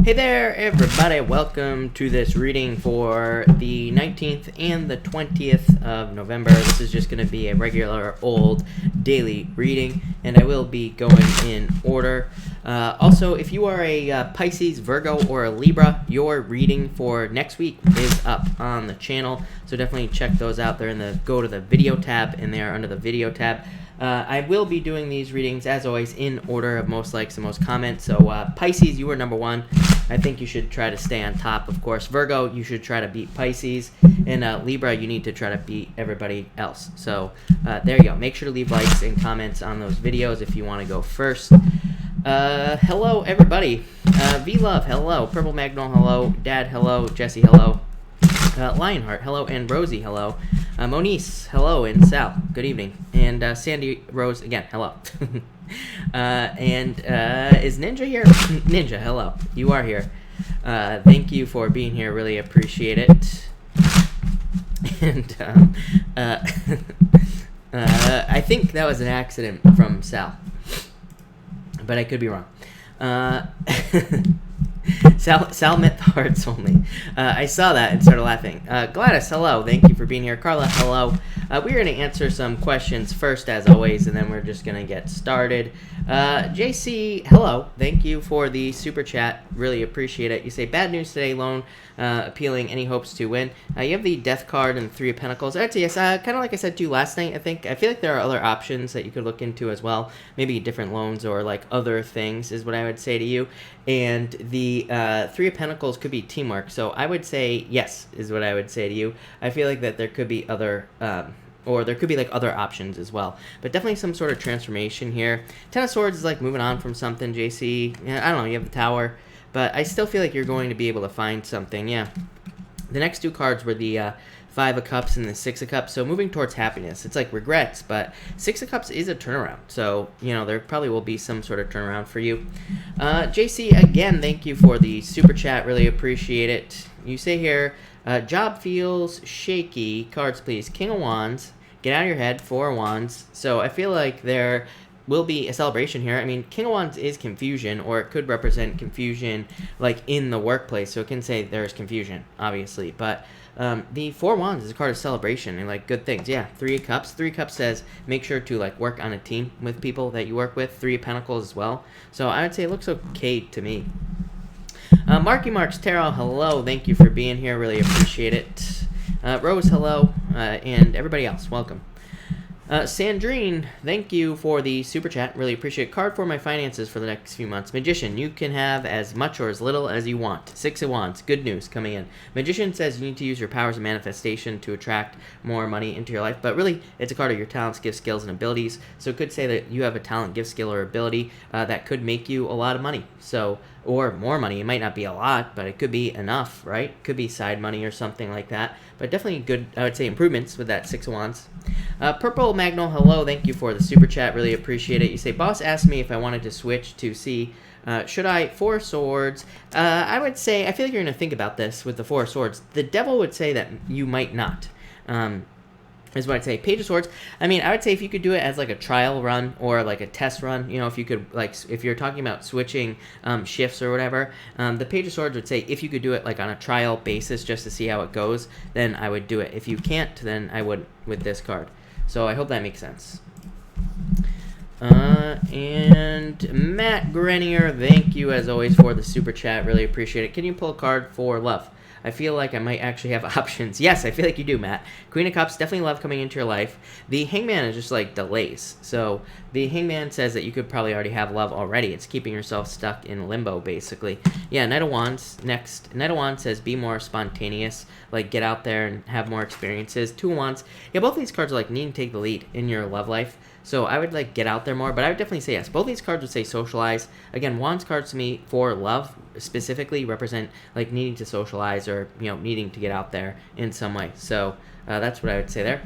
Hey there, everybody. Welcome to this reading for the 19th and the 20th of November. This is just going to be a regular old daily reading, and I will be going in order. Also, if you are a Pisces, Virgo, or a Libra, your reading for next week is up on the channel, so definitely check those out. They're in the go to the video tab, and they are under the video tab. I will be doing these readings, as always, in order of most likes and most comments. So, Pisces, you were number one. I think you should try to stay on top, of course. Virgo, you should try to beat Pisces. And Libra, you need to try to beat everybody else. So, there you go. Make sure to leave likes and comments on those videos if you want to go first. Hello, everybody. V-Love, hello. Purple Magnol, hello. Dad, hello. Jesse, hello. Lionheart, hello, and Rosie, hello. Monice, hello, and Sal, good evening. And Sandy Rose, again, hello. Is Ninja here? Ninja, hello. You are here. Thank you for being here. Really appreciate it. And I think that was an accident from Sal, but I could be wrong. Sal meant the hearts only. I saw that and started laughing. Gladys, hello. Thank you for being here. Carla, hello. We're going to answer some questions first, as always, and then we're just going to get started. JC, hello. Thank you for the super chat. Really appreciate it. You say, bad news today, loan appealing. Any hopes to win? You have the Death card and Three of Pentacles. I'd say yes. Kind of like I said to you last night, I feel like there are other options that you could look into as well. Maybe different loans or like other things is what I would say to you. And the Three of Pentacles could be teamwork. So I would say yes is what I would say to you. I feel like that there could be other... or there could be like other options as well, but definitely some sort of transformation here. Ten of Swords is like moving on from something. JC, I don't know, you have the Tower, but I still feel like you're going to be able to find something. Yeah, the next two cards were the Five of Cups and the Six of Cups, so moving towards happiness. It's like regrets, but Six of Cups is a turnaround, so you know there probably will be some sort of turnaround for you. JC, again, thank you for the super chat. Really appreciate it. You say here, job feels shaky. Cards, please. King of Wands. Get out of your head. Four of Wands. So I feel like there will be a celebration here. I mean, King of Wands is confusion, or it could represent confusion like in the workplace. So it can say there's confusion, obviously. But the Four of Wands is a card of celebration and like good things. Yeah, Three of Cups. Three of Cups says make sure to like work on a team with people that you work with. Three of Pentacles as well. So I would say it looks okay to me. Marky Marks, Tarot, hello. Thank you for being here. Really appreciate it. Rose, hello. And everybody else, welcome. Sandrine, thank you for the super chat. Really appreciate it. Card for my finances for the next few months. Magician, you can have as much or as little as you want. Six of Wands, good news coming in. Magician says you need to use your powers of manifestation to attract more money into your life, but really it's a card of your talents, gifts, skills, and abilities. So it could say that you have a talent, gift, skill, or ability that could make you a lot of money. So, or more money. It might not be a lot, but it could be enough, right? Could be side money or something like that. But definitely good, I would say, improvements with that Six of Wands. Purple Magnol, hello. Thank you for the super chat. Really appreciate it. You say, boss asked me if I wanted to switch to C. Should I? Four of Swords. I would say, I feel like you're going to think about this with the Four of Swords. The devil would say that you might not. Is what I'd say. Page of Swords. I mean, I would say if you could do it as like a trial run or like a test run, you know, if you could, like, if you're talking about switching shifts or whatever, the Page of Swords would say if you could do it like on a trial basis just to see how it goes, then I would do it. If you can't, then I wouldn't with this card. So I hope that makes sense. And Matt Grenier, thank you as always for the super chat. Really appreciate it. Can you pull a card for love? I feel like I might actually have options. Yes, I feel like you do, Matt. Queen of Cups, definitely love coming into your life. The Hangman is just like delays. So the Hangman says that you could probably already have love already. It's keeping yourself stuck in limbo, basically. Yeah, Knight of Wands next. Knight of Wands says be more spontaneous. Like get out there and have more experiences. Two of Wands. Yeah, both of these cards are like needing to take the lead in your love life. So I would like get out there more, but I would definitely say yes. Both these cards would say socialize. Again, Wands cards to me for love specifically represent like needing to socialize or, you know, needing to get out there in some way. So that's what I would say there.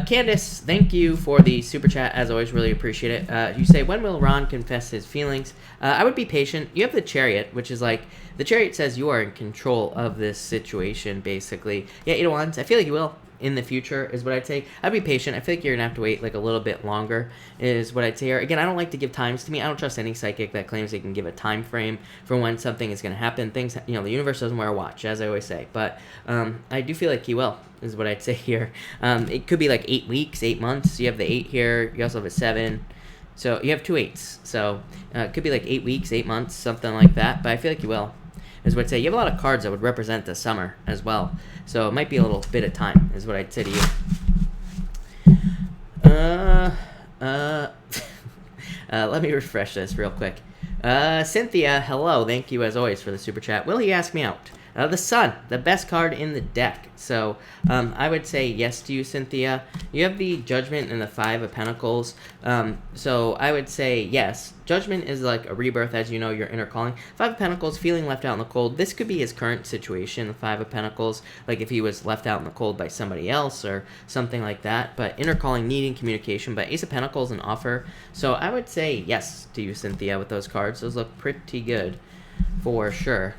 Candace, thank you for the super chat. As always, really appreciate it. You say, when will Ron confess his feelings? I would be patient. You have the Chariot, which is like, the Chariot says you are in control of this situation, basically. Yeah, Eight of Wands, I feel like you will. in the future is what I'd say. I'd be patient. I feel like you're gonna have to wait like a little bit longer is what I'd say here. Again, I don't like to give times to me. I don't trust any psychic that claims they can give a time frame for when something is gonna happen. Things, the universe doesn't wear a watch, as I always say. But I do feel like he will, is what I'd say here. It could be like 8 weeks, 8 months. You have the 8 here. You also have a 7. So you have 2 8s. So it could be like 8 weeks, 8 months, something like that. But I feel like you will, is what I'd say. You have a lot of cards that would represent the summer as well. So it might be a little bit of time, is what I'd say to you. Let me refresh this real quick. Cynthia, hello. Thank you, as always, for the super chat. Will he ask me out? The Sun, the best card in the deck. So I would say yes to you, Cynthia. You have the Judgment and the 5 of Pentacles. So I would say yes. Judgment is like a rebirth, as you know, your inner calling. 5 of Pentacles, feeling left out in the cold. This could be his current situation, the 5 of Pentacles, like if he was left out in the cold by somebody else or something like that. But inner calling, needing communication. But Ace of Pentacles, an offer. So I would say yes to you, Cynthia, with those cards. Those look pretty good for sure.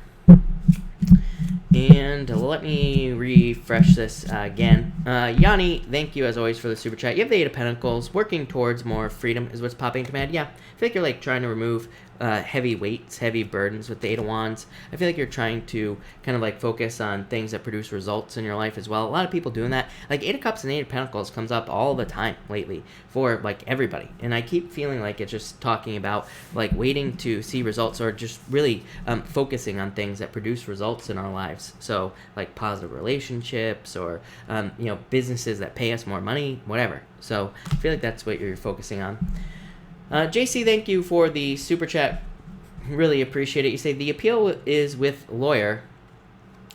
And let me refresh this again. Yanni, thank you as always for the super chat. You have the 8 of Pentacles, working towards more freedom is what's popping into my head. Yeah, I feel like you're like trying to remove heavy weights, heavy burdens with the 8 of Wands. I feel like you're trying to kind of like focus on things that produce results in your life as well. A lot of people doing that. Like 8 of Cups and 8 of Pentacles comes up all the time lately for like everybody. And I keep feeling like it's just talking about like waiting to see results or just really focusing on things that produce results in our lives. So like positive relationships or, businesses that pay us more money, whatever. So I feel like that's what you're focusing on. JC, thank you for the super chat. Really appreciate it. You say the appeal is with lawyer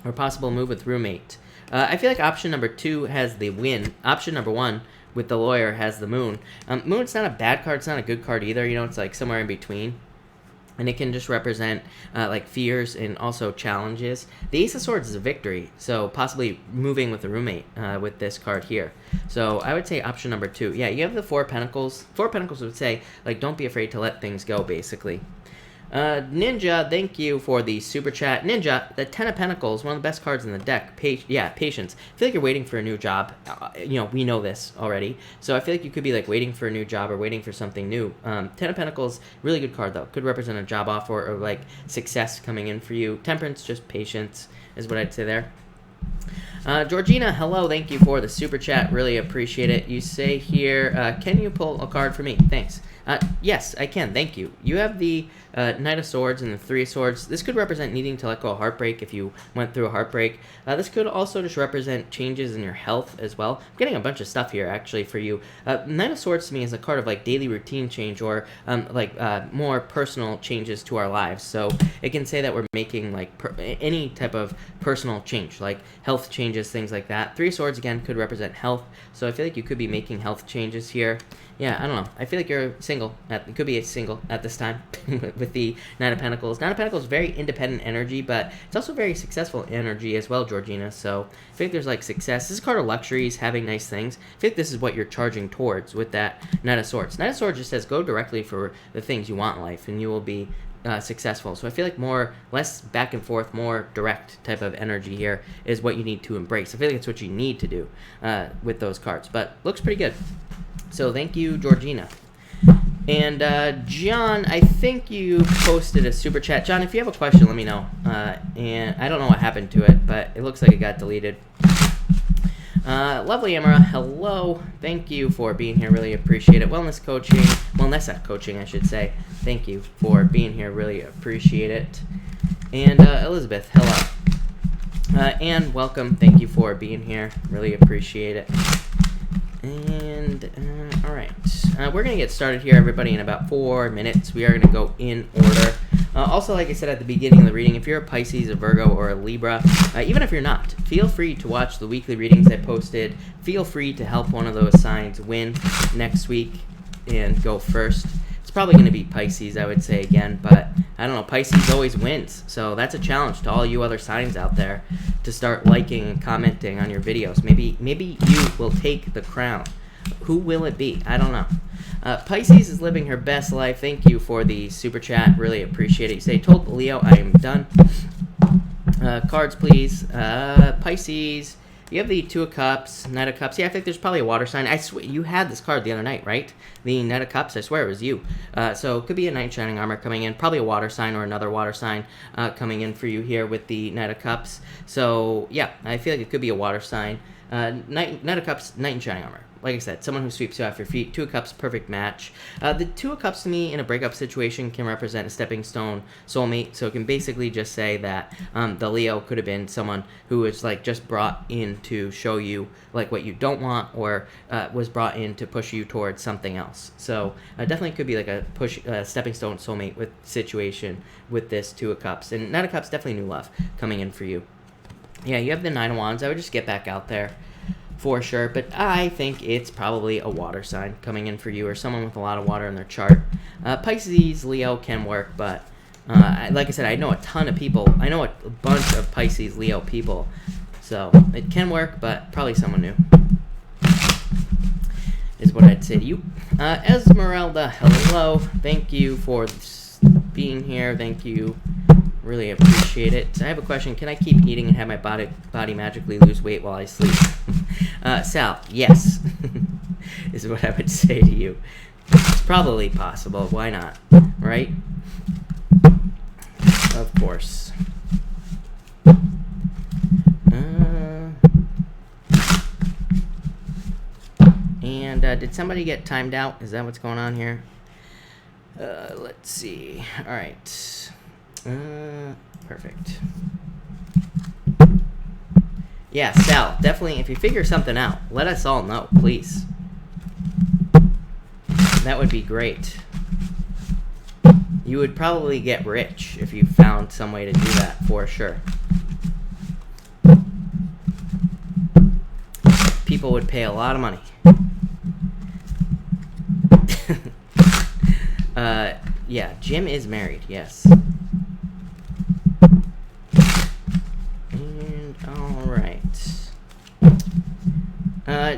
or possible move with roommate. I feel like option number 2 has the win. Option number 1 with the lawyer has the moon. Moon's not a bad card. It's not a good card either. It's like somewhere in between. And it can just represent like fears and also challenges. The Ace of Swords is a victory, so possibly moving with a roommate with this card here. So I would say option number 2. Yeah, you have the 4 Pentacles. 4 Pentacles would say, like, don't be afraid to let things go, basically. Ninja, thank you for the super chat. Ninja, the 10 of Pentacles, one of the best cards in the deck. Patience. I feel like you're waiting for a new job. We know this already. So I feel like you could be like waiting for a new job or waiting for something new. 10 of Pentacles, really good card though. Could represent a job offer or like success coming in for you. Temperance, just patience is what I'd say there. Georgina, hello. Thank you for the super chat. Really appreciate it. You say here, can you pull a card for me? Thanks. Yes, I can. Thank you. You have the Knight of Swords and the 3 of Swords. This could represent needing to let go of heartbreak if you went through a heartbreak. This could also just represent changes in your health as well. I'm getting a bunch of stuff here, actually, for you. Knight of Swords to me is a card of, like, daily routine change or, more personal changes to our lives. So it can say that we're making, like, any type of personal change, like health changes, things like that. 3 of Swords, again, could represent health. So I feel like you could be making health changes here. Yeah, I don't know. I feel like you're single. You could be a single at this time with the 9 of Pentacles. 9 of Pentacles is very independent energy, but it's also very successful energy as well, Georgina. So I feel like there's like success. This is a card of luxuries, having nice things. I feel like this is what you're charging towards with that 9 of Swords. 9 of Swords just says go directly for the things you want in life, and you will be successful. So I feel like less back and forth, more direct type of energy here is what you need to embrace. I feel like it's what you need to do with those cards, but looks pretty good. So thank you, Georgina. And John, I think you posted a super chat. John, if you have a question, let me know. And I don't know what happened to it, but it looks like it got deleted. Lovely Emma, hello. Thank you for being here. Really appreciate it. Wellness coaching, I should say. Thank you for being here. Really appreciate it. And Elizabeth, hello. And welcome. Thank you for being here. Really appreciate it. And, all right. We're going to get started here, everybody, in about 4 minutes. We are going to go in order. Also, like I said at the beginning of the reading, if you're a Pisces, a Virgo, or a Libra, even if you're not, feel free to watch the weekly readings I posted. Feel free to help one of those signs win next week and go first. It's probably going to be Pisces, I would say again, but I don't know. Pisces always wins, so that's a challenge to all you other signs out there to start liking and commenting on your videos. Maybe you will take the crown. Who will it be? I don't know. Pisces is living her best life. Thank you for the super chat. Really appreciate it. You say, told Leo I am done. Cards, please. Pisces You have the Two of Cups, Knight of Cups. Yeah, I think there's probably a water sign. I swear you had this card the other night, right? The Knight of Cups. I swear it was you. So it could be a Knight in Shining Armor coming in. Probably a water sign or another water sign coming in for you here with the Knight of Cups. So yeah, I feel like it could be a water sign. Knight of Cups, Knight in Shining Armor. Like I said, someone who sweeps you off your feet. Two of Cups, perfect match. The Two of Cups to me in a breakup situation can represent a stepping stone soulmate. So it can basically just say that the Leo could have been someone who was like just brought in to show you like what you don't want, or was brought in to push you towards something else. So definitely could be like a stepping stone soulmate with situation with this Two of Cups. And Knight of Cups, definitely new love coming in for you. Yeah, you have the Nine of Wands. I would just get back out there for sure, but I think it's probably a water sign coming in for you, or someone with a lot of water in their chart. Pisces, Leo can work, but like I said, I know a ton of people. I know a bunch of Pisces, Leo people, so it can work, but probably someone new is what I'd say to you. Esmeralda, hello. Thank you for being here. Thank you. Really appreciate it. I have a question. Can I keep eating and have my body magically lose weight while I sleep? Sal, yes. Is what I would say to you. It's probably possible. Why not? Right? Of course. And did somebody get timed out? Is that what's going on here? Let's see. All right. Perfect. Yeah, Sal, definitely, if you figure something out, let us all know, please. That would be great. You would probably get rich if you found some way to do that, for sure. People would pay a lot of money. Yeah, Jim is married, yes.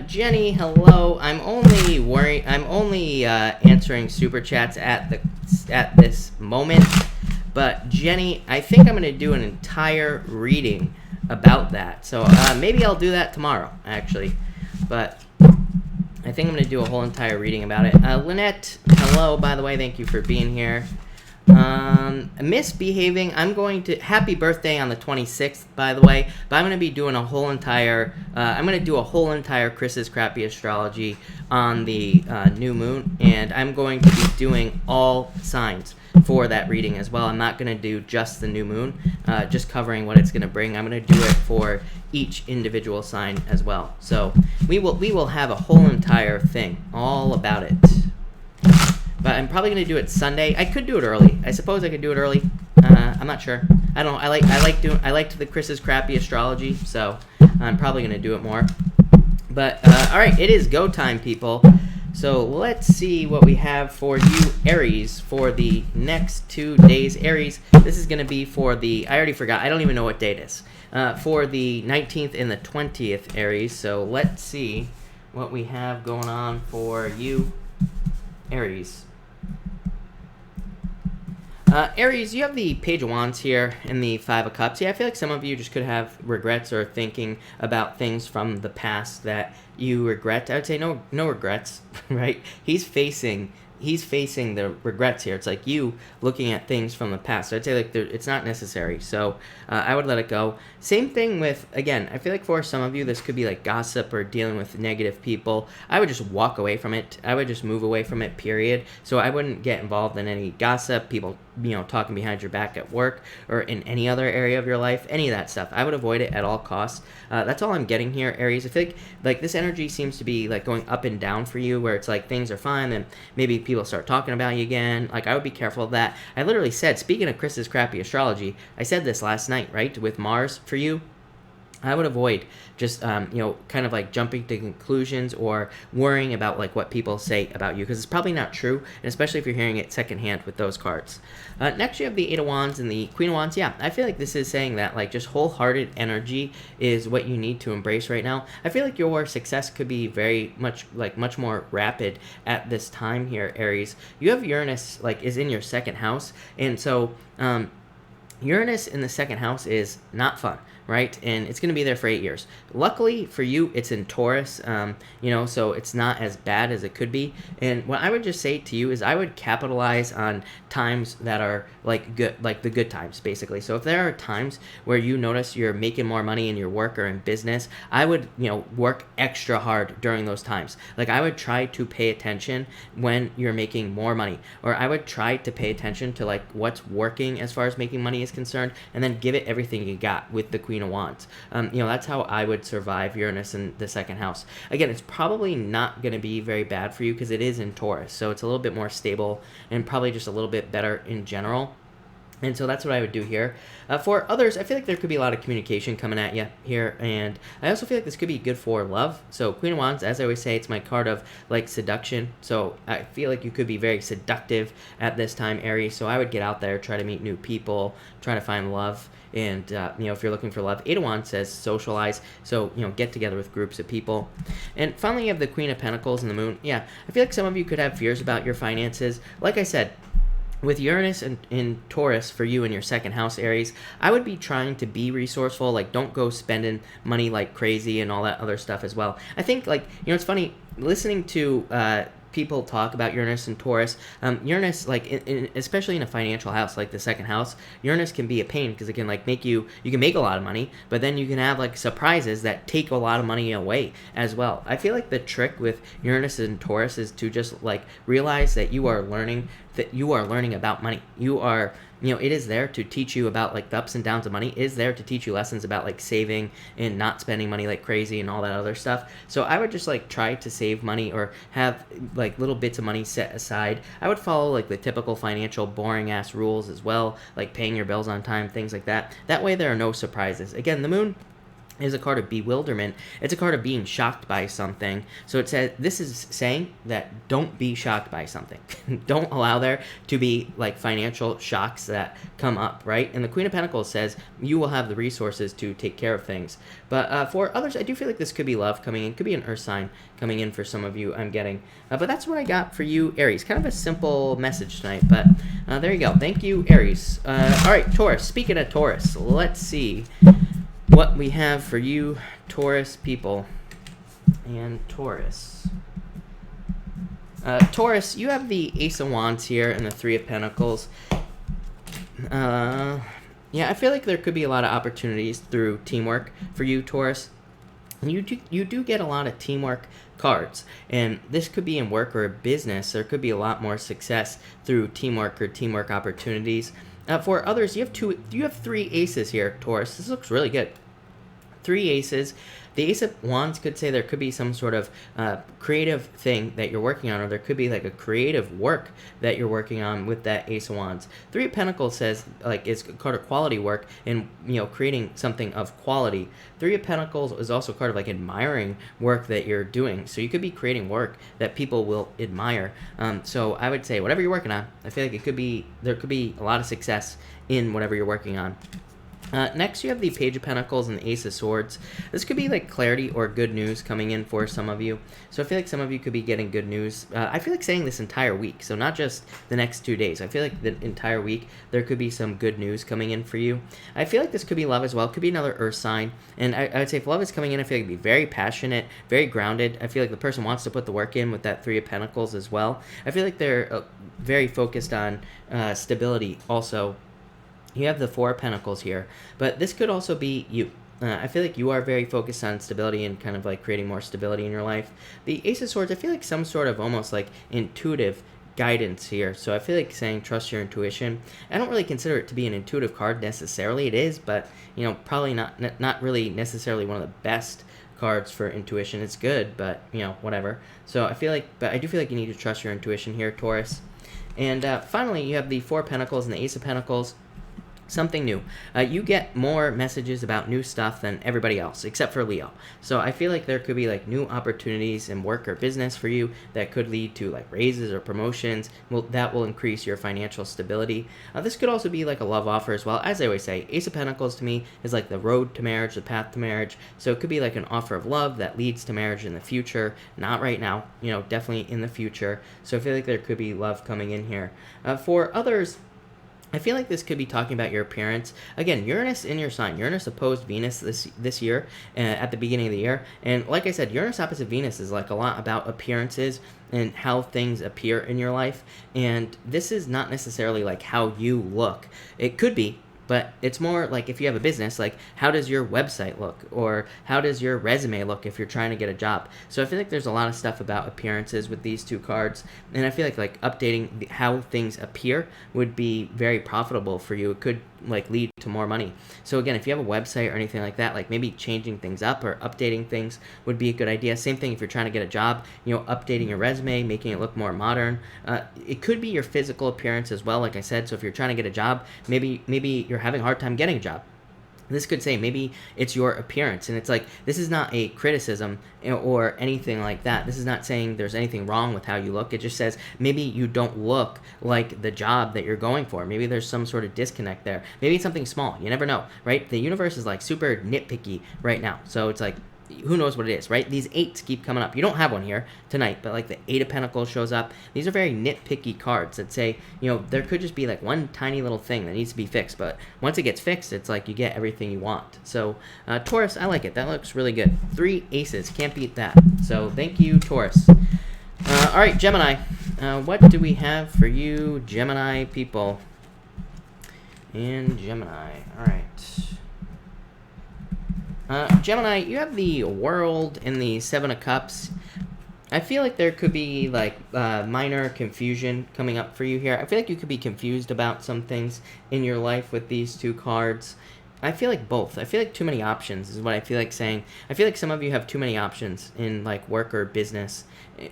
Jenny, hello. I'm only answering super chats at this moment, but Jenny, I think I'm gonna do an entire reading about that. So maybe I'll do that tomorrow, actually. But I think I'm gonna do a whole entire reading about it. Lynette, hello. By the way, thank you for being here. Misbehaving. Happy birthday on the 26th, by the way, but I'm going to be doing a whole entire Chris's Crappy Astrology on the new moon, and I'm going to be doing all signs for that reading as well. I'm not going to do just the new moon, just covering what it's going to bring. I'm going to do it for each individual sign as well. So we will have a whole entire thing all about it. But I'm probably going to do it Sunday. I could do it early. I suppose I could do it early. I'm not sure. I don't know. I liked the Chris's Crappy Astrology, so I'm probably going to do it more. But all right, it is go time, people. So let's see what we have for you, Aries, for the next 2 days. Aries, this is going to be for the, I already forgot. I don't even know what date it is. For the 19th and the 20th, Aries. So let's see what we have going on for you, Aries. Aries, you have the Page of Wands here and the Five of Cups. Yeah, I feel like some of you just could have regrets or thinking about things from the past that you regret. I would say no regrets, right? He's facing the regrets here. It's like you looking at things from the past. So I'd say like it's not necessary. So I would let it go. Same thing with, again, I feel like for some of you, this could be like gossip or dealing with negative people. I would just walk away from it. I would just move away from it, period. So I wouldn't get involved in any gossip, people, talking behind your back at work or in any other area of your life, any of that stuff. I would avoid it at all costs. That's all I'm getting here, Aries. I feel like this energy seems to be like going up and down for you, where it's like things are fine and maybe people start talking about you again. Like, I would be careful of that. I literally said, speaking of Chris's Crappy Astrology, I said this last night, right, with Mars for you. I would avoid just, kind of like jumping to conclusions or worrying about like what people say about you, because it's probably not true, and especially if you're hearing it secondhand with those cards. Next, you have the Eight of Wands and the Queen of Wands. Yeah, I feel like this is saying that like just wholehearted energy is what you need to embrace right now. I feel like your success could be very much more rapid at this time here, Aries. You have Uranus is in your second house, and so Uranus in the second house is not fun, right? And it's going to be there for 8 years. Luckily for you, it's in Taurus, so it's not as bad as it could be. And what I would just say to you is I would capitalize on times that are like good, like the good times, basically. So if there are times where you notice you're making more money in your work or in business, I would, work extra hard during those times. Like I would try to pay attention when you're making more money, or I would try to pay attention to like what's working as far as making money is concerned, and then give it everything you got with the Queen of Wands. That's how I would survive Uranus in the second house. Again, it's probably not going to be very bad for you because it is in Taurus, so it's a little bit more stable and probably just a little bit better in general. And so that's what I would do here. For others, I feel like there could be a lot of communication coming at you here. And I also feel like this could be good for love. So Queen of Wands, as I always say, it's my card of like seduction. So I feel like you could be very seductive at this time, Aries. So I would get out there, try to meet new people, try to find love. And, if you're looking for love, 8 of Wands says socialize. So, get together with groups of people. And finally, you have the Queen of Pentacles and the Moon. Yeah, I feel like some of you could have fears about your finances. Like I said, with Uranus in Taurus for you in your second house, Aries, I would be trying to be resourceful. Like, don't go spending money like crazy and all that other stuff as well. I think, it's funny, listening to people talk about Uranus and Taurus. Uranus, especially in a financial house like the second house, Uranus can be a pain because it can make you can make a lot of money, but then you can have surprises that take a lot of money away as well. I feel like the trick with Uranus and Taurus is to just realize that you are learning about money. You are, it is there to teach you about the ups and downs of money. It is there to teach you lessons about saving and not spending money like crazy and all that other stuff. So I would just try to save money or have little bits of money set aside. I would follow the typical financial boring ass rules as well, like paying your bills on time, things like that. That way there are no surprises. Again, the Moon is a card of bewilderment. It's a card of being shocked by something. So it says, this is saying that don't be shocked by something. Don't allow there to be financial shocks that come up, right? And the Queen of Pentacles says you will have the resources to take care of things. But for others, I do feel like this could be love coming in. Could be an earth sign coming in for some of you, I'm getting. But that's what I got for you, Aries. Kind of a simple message tonight, but there you go. Thank you, Aries. All right, Taurus. Speaking of Taurus, let's see what we have for you, Taurus people. And Taurus. Taurus, you have the Ace of Wands here and the Three of Pentacles. Yeah, I feel like there could be a lot of opportunities through teamwork for you, Taurus. And you do get a lot of teamwork cards, and this could be in work or business. There could be a lot more success through teamwork or teamwork opportunities. For others, you have 3 aces here, Taurus. This looks really good. 3 aces. The Ace of Wands could say there could be some sort of creative thing that you're working on, or there could be a creative work that you're working on with that Ace of Wands. 3 of Pentacles says it's card of quality work and creating something of quality. 3 of Pentacles is also card of admiring work that you're doing. So you could be creating work that people will admire. So I would say whatever you're working on, I feel like there could be a lot of success in whatever you're working on. Next, you have the Page of Pentacles and the Ace of Swords. This could be clarity or good news coming in for some of you. So I feel like some of you could be getting good news. I feel like saying this entire week, so not just the next 2 days. I feel like the entire week there could be some good news coming in for you. I feel like this could be love as well. Could be another earth sign. And I would say if love is coming in, I feel like it'd be very passionate, very grounded. I feel like the person wants to put the work in with that 3 of Pentacles as well. I feel like they're very focused on stability also. You have the 4 of Pentacles here, but this could also be you. I feel like you are very focused on stability and kind of creating more stability in your life. The Ace of Swords, I feel like some sort of almost intuitive guidance here. So I feel like saying trust your intuition. I don't really consider it to be an intuitive card necessarily. It is, but probably not really necessarily one of the best cards for intuition. It's good, but whatever. So I do feel like you need to trust your intuition here, Taurus. And finally, you have the 4 of Pentacles and the Ace of Pentacles. Something new. You get more messages about new stuff than everybody else, except for Leo. So I feel like there could be new opportunities in work or business for you that could lead to raises or promotions. That will increase your financial stability. This could also be a love offer as well. As I always say, Ace of Pentacles to me is the road to marriage, the path to marriage. So it could be an offer of love that leads to marriage in the future. Not right now, definitely in the future. So I feel like there could be love coming in here. For others, I feel like this could be talking about your appearance. Again, Uranus in your sign. Uranus opposed Venus this year at the beginning of the year. And like I said, Uranus opposite Venus is like a lot about appearances and how things appear in your life. And this is not necessarily like how you look. It could be, but it's more like if you have a business, like how does your website look, or how does your resume look if you're trying to get a job. So I feel like there's a lot of stuff about appearances with these two cards, and I feel like updating how things appear would be very profitable for you. It could like lead to more money. So again, if you have a website or anything like that, like maybe changing things up or updating things would be a good idea. Same thing if you're trying to get a job, updating your resume, making it look more modern. It could be your physical appearance as well, like I said. So if you're trying to get a job, maybe you're having a hard time getting a job. This could say maybe it's your appearance, and it's like, this is not a criticism or anything like that. This is not saying there's anything wrong with how you look. It just says maybe you don't look like the job that you're going for. Maybe there's some sort of disconnect there. Maybe it's something small. You never know, right? The universe is like super nitpicky right now. So it's like, who knows what it is, right? These eights keep coming up. You don't have one here tonight, but like the Eight of Pentacles shows up. These are very nitpicky cards that say, there could just be like one tiny little thing that needs to be fixed, but once it gets fixed, it's like you get everything you want. So Taurus, I like it. That looks really good. 3 aces, can't beat that. So thank you, Taurus. All right, Gemini. What do we have for you, Gemini people? And Gemini, all right. Gemini, you have the World and the Seven of Cups. I feel like there could be like minor confusion coming up for you here. I feel like you could be confused about some things in your life with these two cards. I feel like both. I feel like too many options is what I feel like saying. I feel like some of you have too many options in like work or business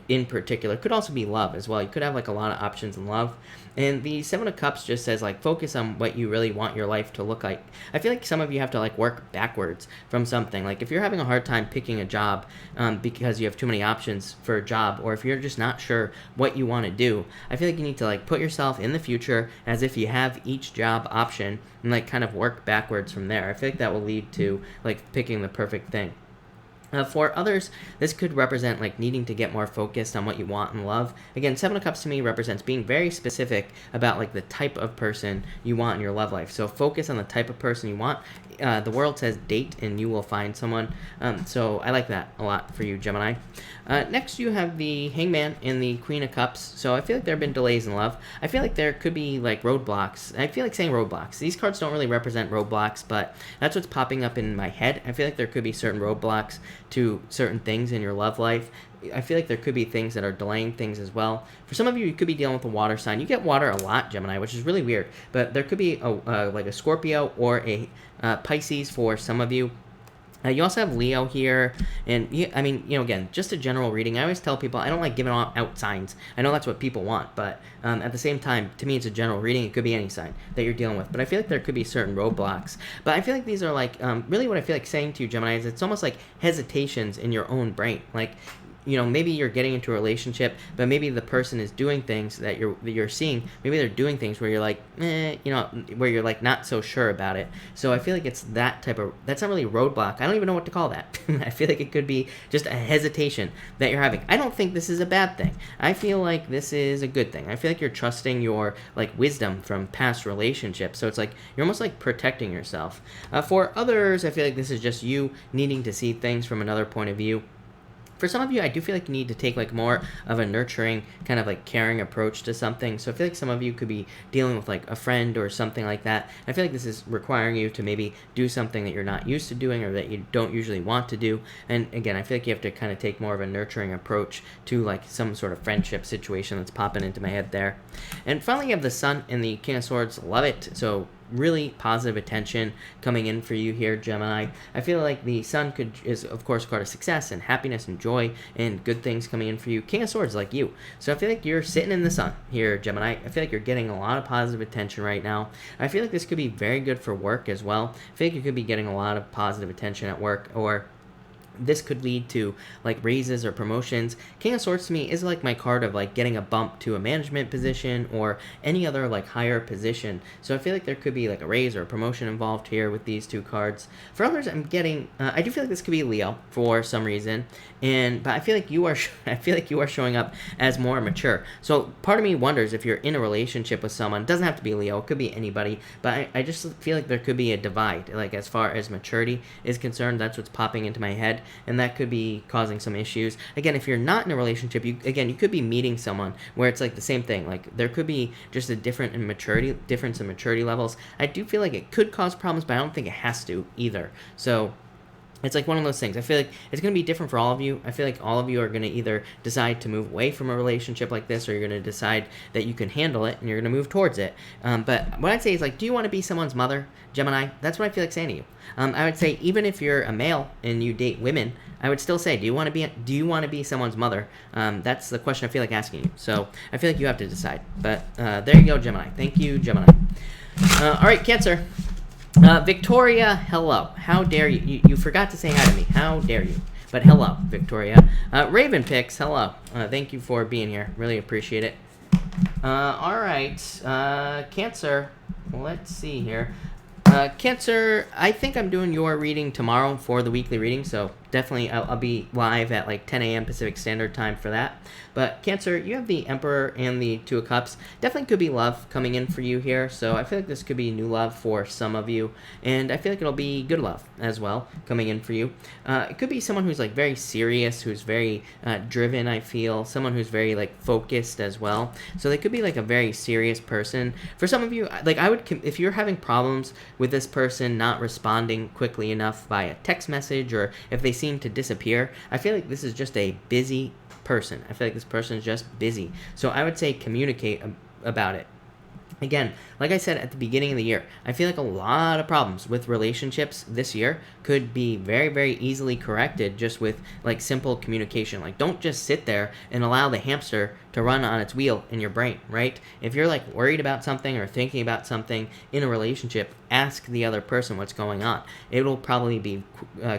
in particular. Could also be love as well. You could have like a lot of options in love. And the Seven of Cups just says like focus on what you really want your life to look like. I feel like some of you have to like work backwards from something. Like if you're having a hard time picking a job because you have too many options for a job, or if you're just not sure what you want to do, I feel like you need to like put yourself in the future as if you have each job option and like kind of work backwards from there. I feel like that will lead to like picking the perfect thing. For others, this could represent like needing to get more focused on what you want in love. Again, Seven of Cups to me represents being very specific about like the type of person you want in your love life. So focus on the type of person you want. The World says date and you will find someone. So I like that a lot for you, Gemini. Next, you have the Hangman and the Queen of Cups. So I feel like there have been delays in love. I feel like there could be like roadblocks. I feel like saying roadblocks. These cards don't really represent roadblocks, but that's what's popping up in my head. I feel like there could be certain roadblocks to certain things in your love life. I feel like there could be things that are delaying things as well. For some of you, you could be dealing with a water sign. You get water a lot, Gemini, which is really weird. But there could be like a Scorpio or a Pisces for some of you. You also have Leo here, and again, just a general reading. I always tell people I don't like giving out signs. I know that's what people want, but at the same time, to me, it's a general reading. It could be any sign that you're dealing with, but I feel like there could be certain roadblocks. But I feel like these are like really what I feel like saying to you, Gemini, is it's almost like hesitations in your own brain, like. Maybe you're getting into a relationship, but maybe the person is doing things that you're seeing. Maybe they're doing things where you're like, where you're like not so sure about it. So I feel like it's that's not really a roadblock. I don't even know what to call that. I feel like it could be just a hesitation that you're having. I don't think this is a bad thing. I feel like this is a good thing. I feel like you're trusting your like wisdom from past relationships. So it's like you're almost like protecting yourself. For others, I feel like this is just you needing to see things from another point of view. For some of you, I do feel like you need to take like more of a nurturing, kind of like caring approach to something. So I feel like some of you could be dealing with like a friend or something like that. I feel like this is requiring you to maybe do something that you're not used to doing or that you don't usually want to do. And again, I feel like you have to kind of take more of a nurturing approach to like some sort of friendship situation that's popping into my head there. And finally, you have the Sun and the King of Swords. Love it. So really positive attention coming in for you here, Gemini. I feel like the Sun is of course card of success and happiness and joy and good things coming in for you. King of Swords like you. So I feel like you're sitting in the Sun here, Gemini. I feel like you're getting a lot of positive attention right now. I feel like this could be very good for work as well. I feel like you could be getting a lot of positive attention at work, or this could lead to like raises or promotions. King of Swords to me is like my card of like getting a bump to a management position or any other like higher position. So I feel like there could be like a raise or a promotion involved here with these two cards. For others, I'm getting I do feel like this could be Leo for some reason, but I feel like you are I feel like you are showing up as more mature. So part of me wonders if you're in a relationship with someone. It doesn't have to be Leo, it could be anybody, but I just feel like there could be a divide, like as far as maturity is concerned. That's what's popping into my head, and that could be causing some issues. Again, if you're not in a relationship, you could be meeting someone where it's like the same thing. Like there could be just a difference in maturity levels. I do feel like it could cause problems, but I don't think it has to either. So it's like one of those things. I feel like it's going to be different for all of you. I feel like all of you are going to either decide to move away from a relationship like this, or you're going to decide that you can handle it and you're going to move towards it. But what I'd say is, like, do you want to be someone's mother, Gemini? That's what I feel like saying to you. I would say even if you're a male and you date women, I would still say, do you want to be someone's mother? That's the question I feel like asking you. So I feel like you have to decide. But there you go, Gemini. Thank you, Gemini. All right, Cancer. Victoria, hello. How dare you? You forgot to say hi to me. How dare you? But hello, Victoria. Raven Picks, hello. Thank you for being here. Really appreciate it. All right. Cancer, let's see here. Cancer, I think I'm doing your reading tomorrow for the weekly reading, so definitely I'll be live at like 10 a.m. Pacific Standard Time for that. But Cancer, you have the Emperor and the Two of Cups. Definitely could be love coming in for you here, so I feel like this could be new love for some of you, and I feel like it'll be good love as well coming in for you. It could be someone who's like very serious, who's very driven, I feel, someone who's very like focused as well. So they could be like a very serious person. For some of you, like if you're having problems with this person not responding quickly enough via text message, or if they seem to disappear, I feel like this is just a busy person. I feel like this person is just busy. So I would say communicate about it. Again, like I said at the beginning of the year, I feel like a lot of problems with relationships this year could be very, very easily corrected just with like simple communication. Like, don't just sit there and allow the hamster to run on its wheel in your brain, right? If you're like worried about something or thinking about something in a relationship, ask the other person what's going on. It will probably be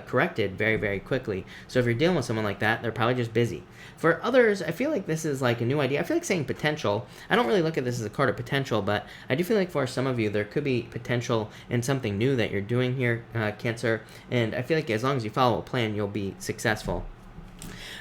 corrected very, very quickly. So if you're dealing with someone like that, they're probably just busy. For others, I feel like this is like a new idea. I feel like saying potential. I don't really look at this as a card of potential, but I do feel like for some of you, there could be potential in something new that you're doing here, Cancer. And I feel like as long as you follow a plan, you'll be successful.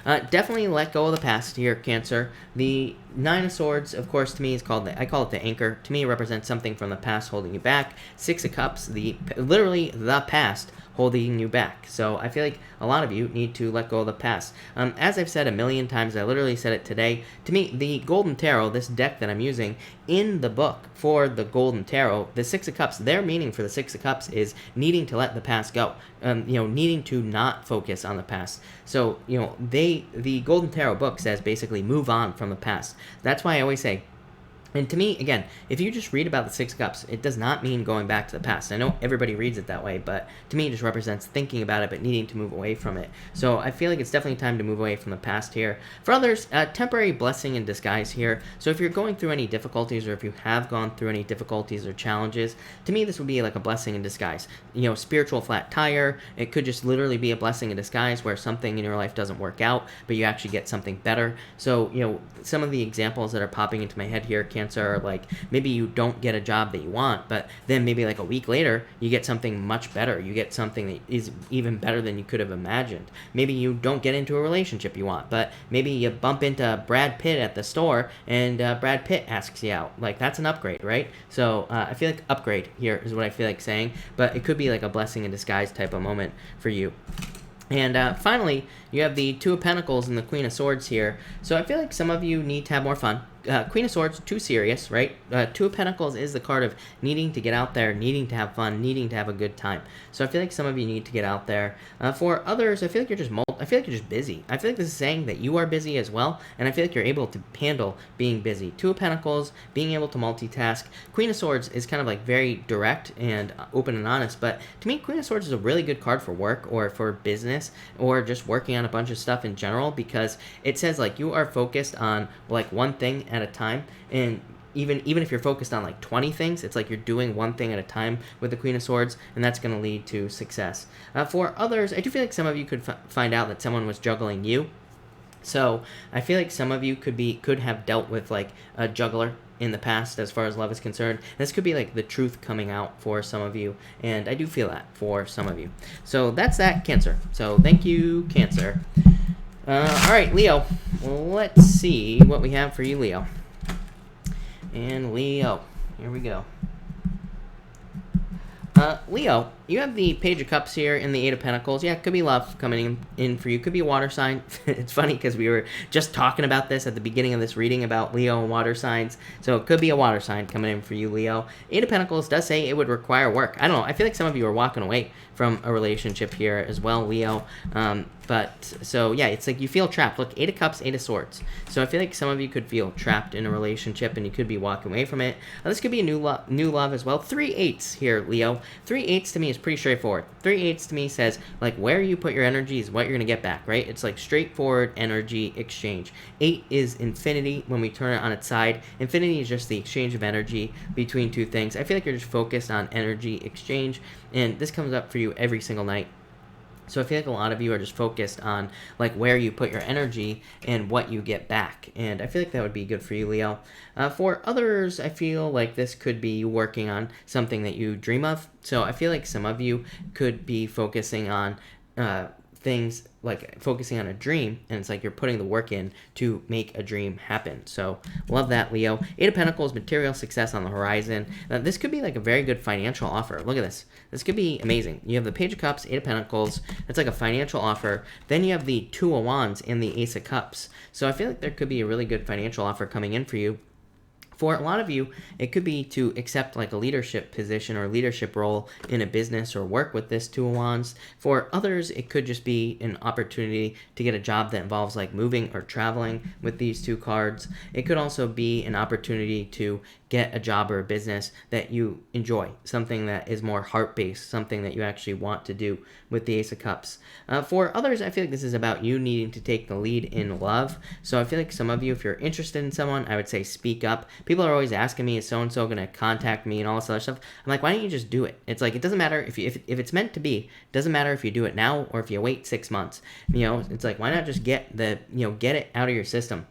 Definitely let go of the past here, Cancer. The Nine of Swords, of course, to me is I call it the anchor. To me, it represents something from the past holding you back. Six of Cups, literally the past holding you back. So I feel like a lot of you need to let go of the past. As I've said a million times, I literally said it today. To me, the Golden Tarot, this deck that I'm using in the book for the Golden Tarot, the Six of Cups, their meaning for the Six of Cups is needing to let the past go. Needing to not focus on the past. So, the Golden Tarot book says basically move on from the past. That's why I always say, and to me, again, if you just read about the Six of Cups, it does not mean going back to the past. I know everybody reads it that way, but to me, it just represents thinking about it, but needing to move away from it. So I feel like it's definitely time to move away from the past here. For others, temporary blessing in disguise here. So if you're going through any difficulties, or if you have gone through any difficulties or challenges, to me, this would be like a blessing in disguise. Spiritual flat tire. It could just literally be a blessing in disguise where something in your life doesn't work out, but you actually get something better. So, some of the examples that are popping into my head here, Cancer, are like maybe you don't get a job that you want, but then maybe like a week later you get something much better. You get something that is even better than you could have imagined. Maybe you don't get into a relationship you want, but maybe you bump into Brad Pitt at the store and Brad Pitt asks you out. Like, that's an upgrade, right? So I feel like upgrade here is what I feel like saying, but it could be like a blessing in disguise type of moment for you. And finally, you have the Two of Pentacles and the Queen of Swords here. So I feel like some of you need to have more fun. Queen of Swords, too serious, right? Two of Pentacles is the card of needing to get out there, needing to have fun, needing to have a good time. So I feel like some of you need to get out there. For others, I feel like you're just busy. I feel like this is saying that you are busy as well, and I feel like you're able to handle being busy. Two of Pentacles, being able to multitask. Queen of Swords is kind of like very direct and open and honest, but to me, Queen of Swords is a really good card for work or for business or just working on a bunch of stuff in general, because it says like you are focused on like one thing at a time, and even if you're focused on like 20 things, it's like you're doing one thing at a time with the Queen of Swords, and that's going to lead to success. For others, I do feel like some of you could find out that someone was juggling you. So I feel like some of you could have dealt with like a juggler in the past as far as love is concerned. This could be like the truth coming out for some of you, and I do feel that for some of you. So that's that, Cancer. So thank you, Cancer. All right, Leo. Let's see what we have for you, Leo. And Leo, here we go. Leo, you have the Page of Cups here and the Eight of Pentacles. Yeah, it could be love coming in for you. Could be a water sign. It's funny because we were just talking about this at the beginning of this reading about Leo and water signs. So it could be a water sign coming in for you, Leo. Eight of Pentacles does say it would require work. I don't know. I feel like some of you are walking away from a relationship here as well, Leo. So yeah, it's like you feel trapped. Look, Eight of Cups, Eight of Swords. So I feel like some of you could feel trapped in a relationship and you could be walking away from it. This could be a new love as well. 3 8s here, Leo. 3 8s to me is pretty straightforward. 3 8s to me says like where you put your energy is what you're gonna get back, right? It's like straightforward energy exchange. 8 is infinity when we turn it on its side. Infinity is just the exchange of energy between two things. I feel like you're just focused on energy exchange, and this comes up for you every single night. So I feel like a lot of you are just focused on like where you put your energy and what you get back. And I feel like that would be good for you, Leo. For others, I feel like this could be you working on something that you dream of. So I feel like some of you could be focusing on things like focusing on a dream, and it's like you're putting the work in to make a dream happen. So love that, Leo. Eight of Pentacles, material success on the horizon. This could be like a very good financial offer. Look at this. This could be amazing. You have the Page of Cups, Eight of Pentacles. That's like a financial offer. Then you have the Two of Wands and the Ace of Cups. So I feel like there could be a really good financial offer coming in for you. For a lot of you, it could be to accept like a leadership position or leadership role in a business or work with this Two of Wands. For others, it could just be an opportunity to get a job that involves like moving or traveling with these two cards. It could also be an opportunity to get a job or a business that you enjoy, something that is more heart-based, something that you actually want to do with the Ace of Cups. For others, I feel like this is about you needing to take the lead in love. So I feel like some of you, if you're interested in someone, I would say speak up. People are always asking me, is so-and-so going to contact me and all this other stuff? I'm like, why don't you just do it? It's like, it doesn't matter if it's meant to be. It doesn't matter if you do it now or if you wait 6 months. You know, it's like, why not just get it out of your system?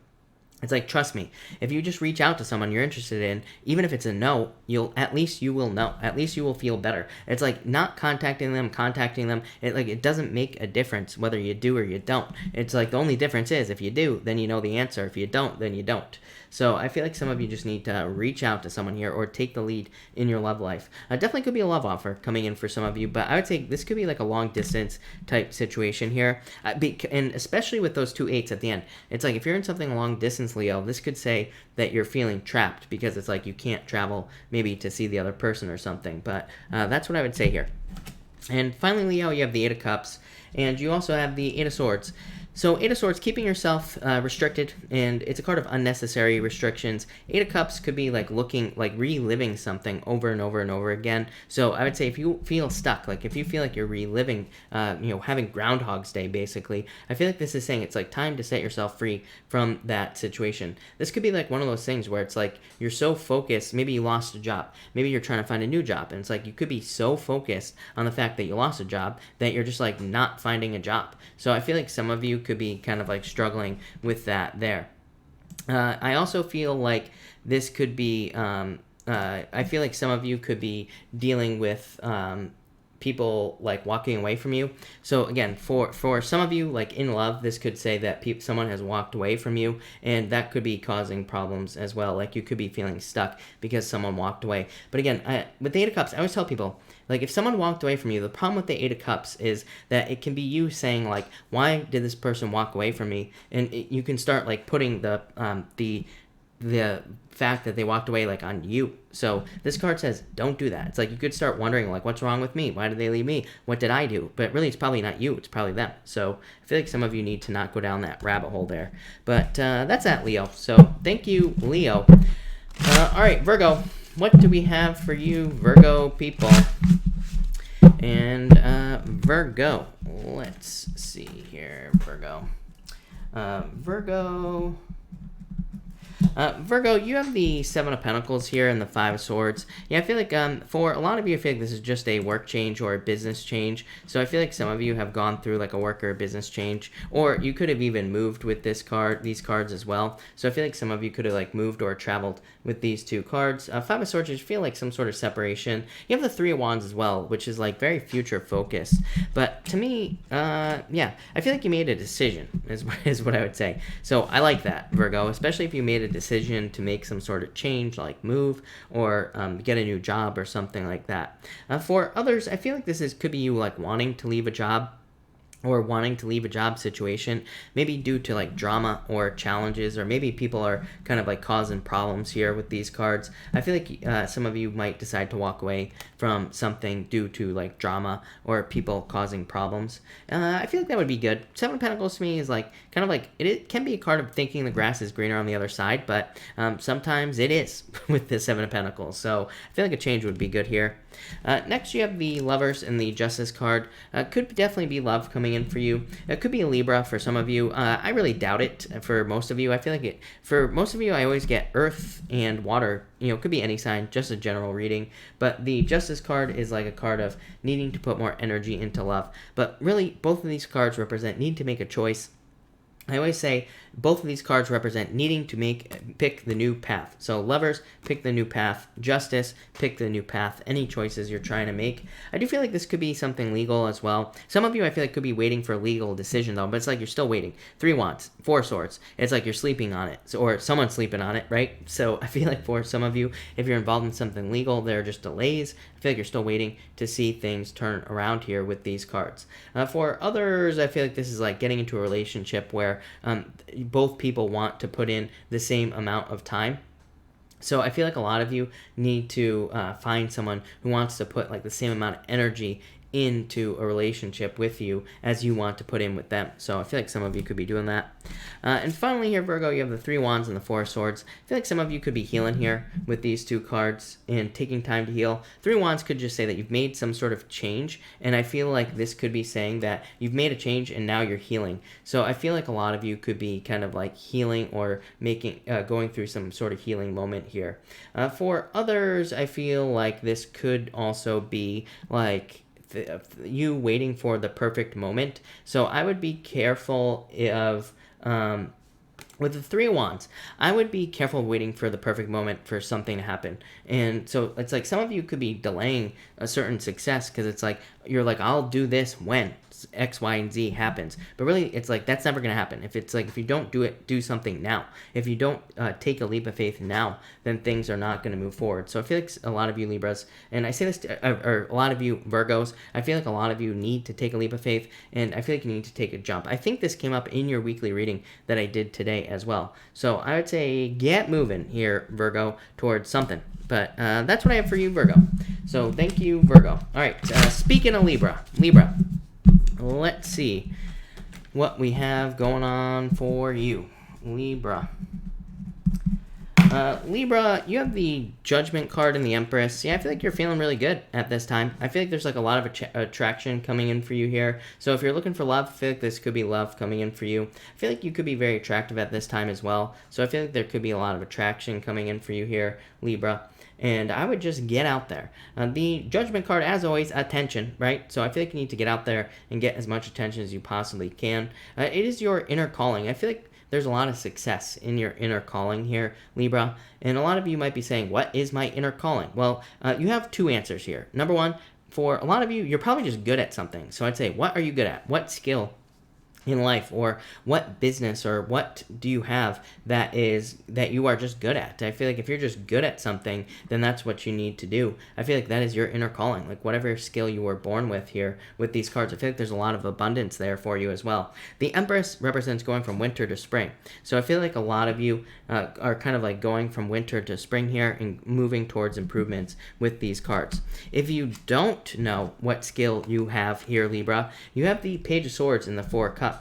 It's like, trust me, if you just reach out to someone you're interested in, even if it's a no, at least you will know. At least you will feel better. It's like not contacting them, it doesn't make a difference whether you do or you don't. It's like the only difference is if you do, then you know the answer. If you don't, then you don't. So I feel like some of you just need to reach out to someone here or take the lead in your love life. Definitely could be a love offer coming in for some of you, but I would say this could be like a long distance type situation here. And especially with those 2 8s at the end. It's like if you're in something long distance, Leo, this could say that you're feeling trapped because it's like you can't travel maybe to see the other person or something. But that's what I would say here. And finally, Leo, you have the Eight of Cups, and you also have the Eight of Swords. So Eight of Swords, keeping yourself restricted, and it's a card of unnecessary restrictions. Eight of Cups could be like reliving something over and over and over again. So I would say if you feel stuck, like if you feel like you're reliving, having Groundhog's Day basically, I feel like this is saying it's like time to set yourself free from that situation. This could be like one of those things where it's like you're so focused, maybe you lost a job, maybe you're trying to find a new job, and it's like you could be so focused on the fact that you lost a job that you're just like not finding a job. So I feel like some of you could be kind of like struggling with that there. I also feel like this could be, I feel like some of you could be dealing with people like walking away from you. So again, for some of you, like in love, this could say that someone has walked away from you, and that could be causing problems as well. Like you could be feeling stuck because someone walked away. But again, with the Eight of Cups, I always tell people, like if someone walked away from you, the problem with the Eight of Cups is that it can be you saying like, why did this person walk away from me? And you can start like putting the fact that they walked away like on you. So this card says don't do that. It's like you could start wondering like, what's wrong with me? Why did they leave me? What did I do? But really it's probably not you, it's probably them. So I feel like some of you need to not go down that rabbit hole there. But that's that, Leo. So thank you, Leo. All right, Virgo, what do we have for you, Virgo people? And Virgo, let's see here, Virgo. Virgo, you have the Seven of Pentacles here and the Five of Swords. Yeah, I feel like for a lot of you, I feel like this is just a work change or a business change. So I feel like some of you have gone through like a work or a business change, or you could have even moved with these cards as well. So I feel like some of you could have like moved or traveled with these two cards. Five of Swords, you feel like some sort of separation. You have the Three of Wands as well, which is like very future focused. But to me, yeah, I feel like you made a decision is what I would say. So I like that, Virgo, especially if you made a decision to make some sort of change, like move or get a new job or something like that. For others, I feel like could be you like wanting to leave a job or wanting to leave a job situation, maybe due to like drama or challenges, or maybe people are kind of like causing problems here with these cards. I feel like some of you might decide to walk away from something due to like drama or people causing problems. I feel like that would be good. Seven of Pentacles to me is like kind of like it can be a card of thinking the grass is greener on the other side, but sometimes it is with the Seven of Pentacles. So I feel like a change would be good here. Next, you have the Lovers and the Justice card. Could definitely be love coming in for you. It could be a Libra for some of you. I really doubt it for most of you. I feel like for most of you, I always get Earth and Water. You know, it could be any sign, just a general reading. But the Justice card is like a card of needing to put more energy into love. But really, both of these cards represent need to make a choice. I always say both of these cards represent needing to pick the new path. So Lovers, pick the new path. Justice, pick the new path. Any choices you're trying to make. I do feel like this could be something legal as well. Some of you I feel like could be waiting for a legal decision though, but it's like you're still waiting. Three Wands, Four Swords. It's like you're sleeping on it, or someone's sleeping on it, right? So I feel like for some of you, if you're involved in something legal, there are just delays. I feel like you're still waiting to see things turn around here with these cards. For others, I feel like this is like getting into a relationship where both people want to put in the same amount of time. So I feel like a lot of you need to find someone who wants to put like the same amount of energy into a relationship with you as you want to put in with them. So I feel like some of you could be doing that. And finally here, Virgo, you have the Three Wands and the Four Swords. I feel like some of you could be healing here with these two cards and taking time to heal. Three Wands could just say that you've made some sort of change, and I feel like this could be saying that you've made a change and now you're healing. So I feel like a lot of you could be kind of like healing or going through some sort of healing moment here. For others, I feel like this could also be like you waiting for the perfect moment. So I would be careful of with the Three of Wands, I would be careful waiting for the perfect moment for something to happen. And so it's like some of you could be delaying a certain success because it's like you're like, I'll do this when X, Y, and Z happens. But really, it's like that's never going to happen. If you don't do it, do something now. If you don't take a leap of faith now, then things are not going to move forward. So I feel like a lot of you Libras, and I say this or a lot of you Virgos, I feel like a lot of you need to take a leap of faith, and I feel like you need to take a jump. I think this came up in your weekly reading that I did today as well. So I would say get moving here, Virgo, towards something. But that's what I have for you, Virgo. So thank you, Virgo. All right, speaking of Libra, let's see what we have going on for you, Libra. Libra, you have the Judgment card and the Empress. Yeah, I feel like you're feeling really good at this time. I feel like there's like a lot of attraction coming in for you here. So if you're looking for love, I feel like this could be love coming in for you. I feel like you could be very attractive at this time as well. So I feel like there could be a lot of attraction coming in for you here, Libra. And I would just get out there. The Judgment card, as always, attention, right? So I feel like you need to get out there and get as much attention as you possibly can. It is your inner calling. I feel like there's a lot of success in your inner calling here, Libra. And a lot of you might be saying, what is my inner calling? Well, you have two answers here. Number one, for a lot of you, you're probably just good at something. So I'd say, what are you good at? What skill in life, or what business, or what do you have that you are just good at? I feel like if you're just good at something, then that's what you need to do. I feel like that is your inner calling, like whatever skill you were born with here with these cards. I feel like there's a lot of abundance there for you as well. The Empress represents going from winter to spring. So I feel like a lot of you are kind of like going from winter to spring here and moving towards improvements with these cards. If you don't know what skill you have here, Libra, you have the Page of Swords and the Four of Cups.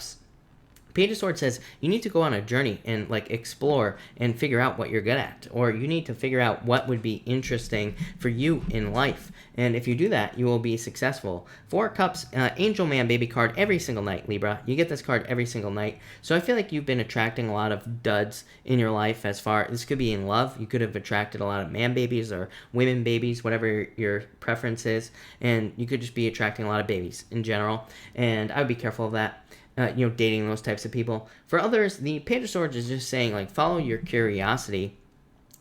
Page of Swords says you need to go on a journey and like explore and figure out what you're good at, or you need to figure out what would be interesting for you in life. And if you do that, you will be successful. Four of Cups, Angel Man baby card every single night, Libra. You get this card every single night. So I feel like you've been attracting a lot of duds in your life as far, this could be in love. You could have attracted a lot of man babies or women babies, whatever your preference is. And you could just be attracting a lot of babies in general. And I would be careful of that. Dating those types of people. For others, the Page of Swords is just saying, like, follow your curiosity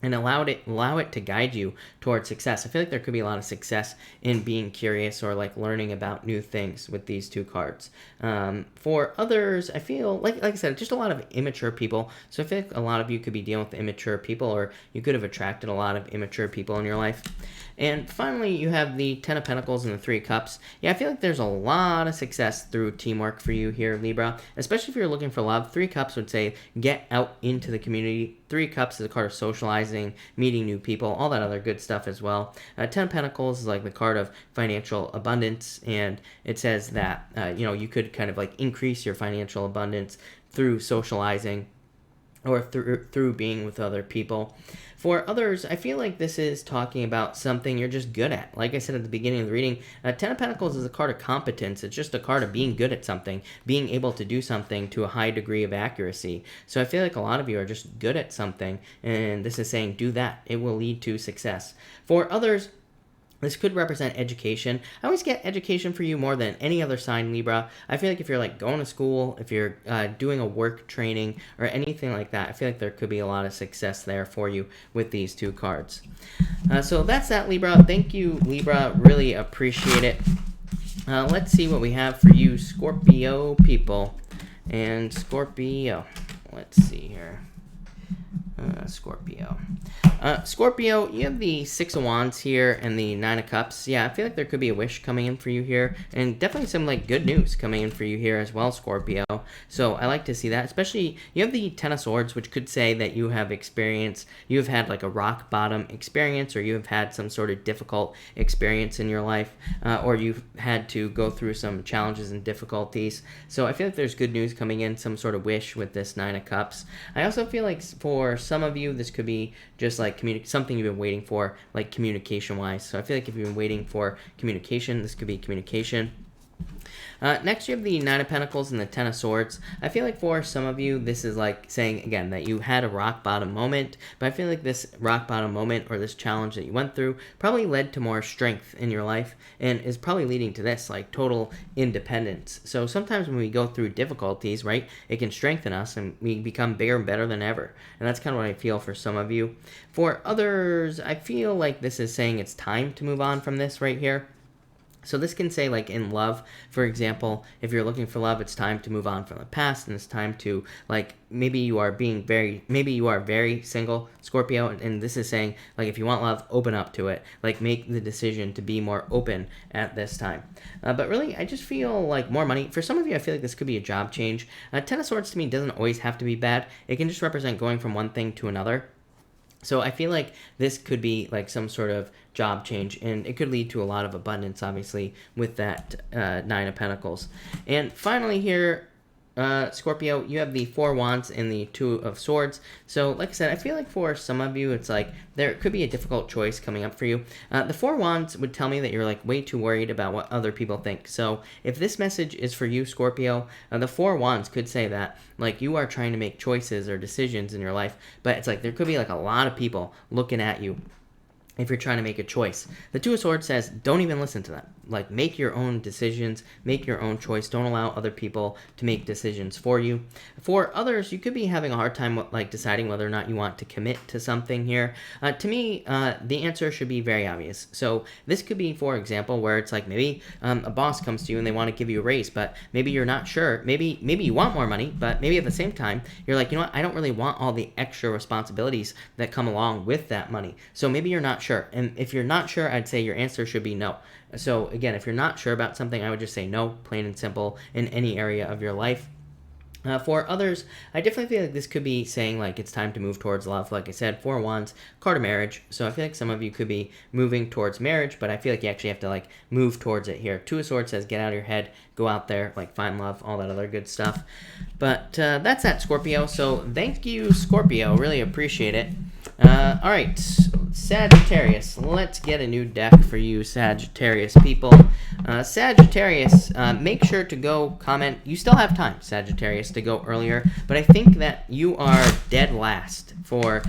and allow it to guide you towards success. I feel like there could be a lot of success in being curious or like learning about new things with these two cards. For others, I feel like I said, just a lot of immature people. So I feel like a lot of you could be dealing with immature people, or you could have attracted a lot of immature people in your life. And finally, you have the Ten of Pentacles and the Three of Cups. Yeah, I feel like there's a lot of success through teamwork for you here, Libra, especially if you're looking for love. Three Cups would say get out into the community. Three Cups is a card of socializing, meeting new people, all that other good stuff as well. Ten of Pentacles is like the card of financial abundance, and it says that, you could kind of like increase your financial abundance through socializing or through being with other people. For others, I feel like this is talking about something you're just good at. Like I said at the beginning of the reading, Ten of Pentacles is a card of competence. It's just a card of being good at something, being able to do something to a high degree of accuracy. So I feel like a lot of you are just good at something, and this is saying do that. It will lead to success. For others, this could represent education. I always get education for you more than any other sign, Libra. I feel like if you're like going to school, if you're doing a work training or anything like that, I feel like there could be a lot of success there for you with these two cards. So that's that, Libra. Thank you, Libra. Really appreciate it. Let's see what we have for you, Scorpio people. And Scorpio, let's see here. Scorpio, you have the Six of Wands here and the Nine of Cups. Yeah, I feel like there could be a wish coming in for you here, and definitely some like good news coming in for you here as well, Scorpio. So I like to see that, especially you have the Ten of Swords, which could say that you have had like a rock bottom experience, or you have had some sort of difficult experience in your life, or you've had to go through some challenges and difficulties. So I feel like there's good news coming in, some sort of wish with this Nine of Cups. I also feel like for some of you, this could be just like something you've been waiting for, like communication-wise. So I feel like if you've been waiting for communication, this could be communication. Next, you have the Nine of Pentacles and the Ten of Swords. I feel like for some of you, this is like saying, again, that you had a rock bottom moment, but I feel like this rock bottom moment or this challenge that you went through probably led to more strength in your life and is probably leading to this, like total independence. So sometimes when we go through difficulties, right, it can strengthen us and we become bigger and better than ever. And that's kind of what I feel for some of you. For others, I feel like this is saying it's time to move on from this right here. So this can say like in love, for example, if you're looking for love, it's time to move on from the past, and it's time to like, maybe you are very single, Scorpio, and this is saying like if you want love, open up to it, like make the decision to be more open at this time. But really, I just feel like more money. For some of you, I feel like this could be a job change. Ten of Swords to me doesn't always have to be bad. It can just represent going from one thing to another. So I feel like this could be like some sort of job change, and it could lead to a lot of abundance, obviously, with that Nine of Pentacles. And finally here, Scorpio, you have the Four of Wands and the Two of Swords. So like I said, I feel like for some of you, it's like there could be a difficult choice coming up for you. The Four of Wands would tell me that you're like way too worried about what other people think. So if this message is for you, Scorpio, the Four of Wands could say that like you are trying to make choices or decisions in your life, but it's like there could be like a lot of people looking at you if you're trying to make a choice. The Two of Swords says, don't even listen to them. Like, make your own decisions, make your own choice. Don't allow other people to make decisions for you. For others, you could be having a hard time, like, deciding whether or not you want to commit to something here. To me, the answer should be very obvious. So this could be, for example, where it's like maybe a boss comes to you and they want to give you a raise, but maybe you're not sure. Maybe you want more money, but maybe at the same time, you're like, you know what, I don't really want all the extra responsibilities that come along with that money. So maybe you're not sure. And if you're not sure, I'd say your answer should be no. So again, if you're not sure about something, I would just say no, plain and simple, in any area of your life. For others, I definitely feel like this could be saying like it's time to move towards love. Like I said, Four of Wands, card of marriage. So I feel like some of you could be moving towards marriage, but I feel like you actually have to like move towards it here. Two of Swords says get out of your head, go out there, like find love, all that other good stuff. But that's that, Scorpio. So thank you, Scorpio. Really appreciate it. All right, Sagittarius. Let's get a new deck for you, Sagittarius people. Sagittarius, make sure to go comment. You still have time, Sagittarius, to go earlier, but I think that you are dead last for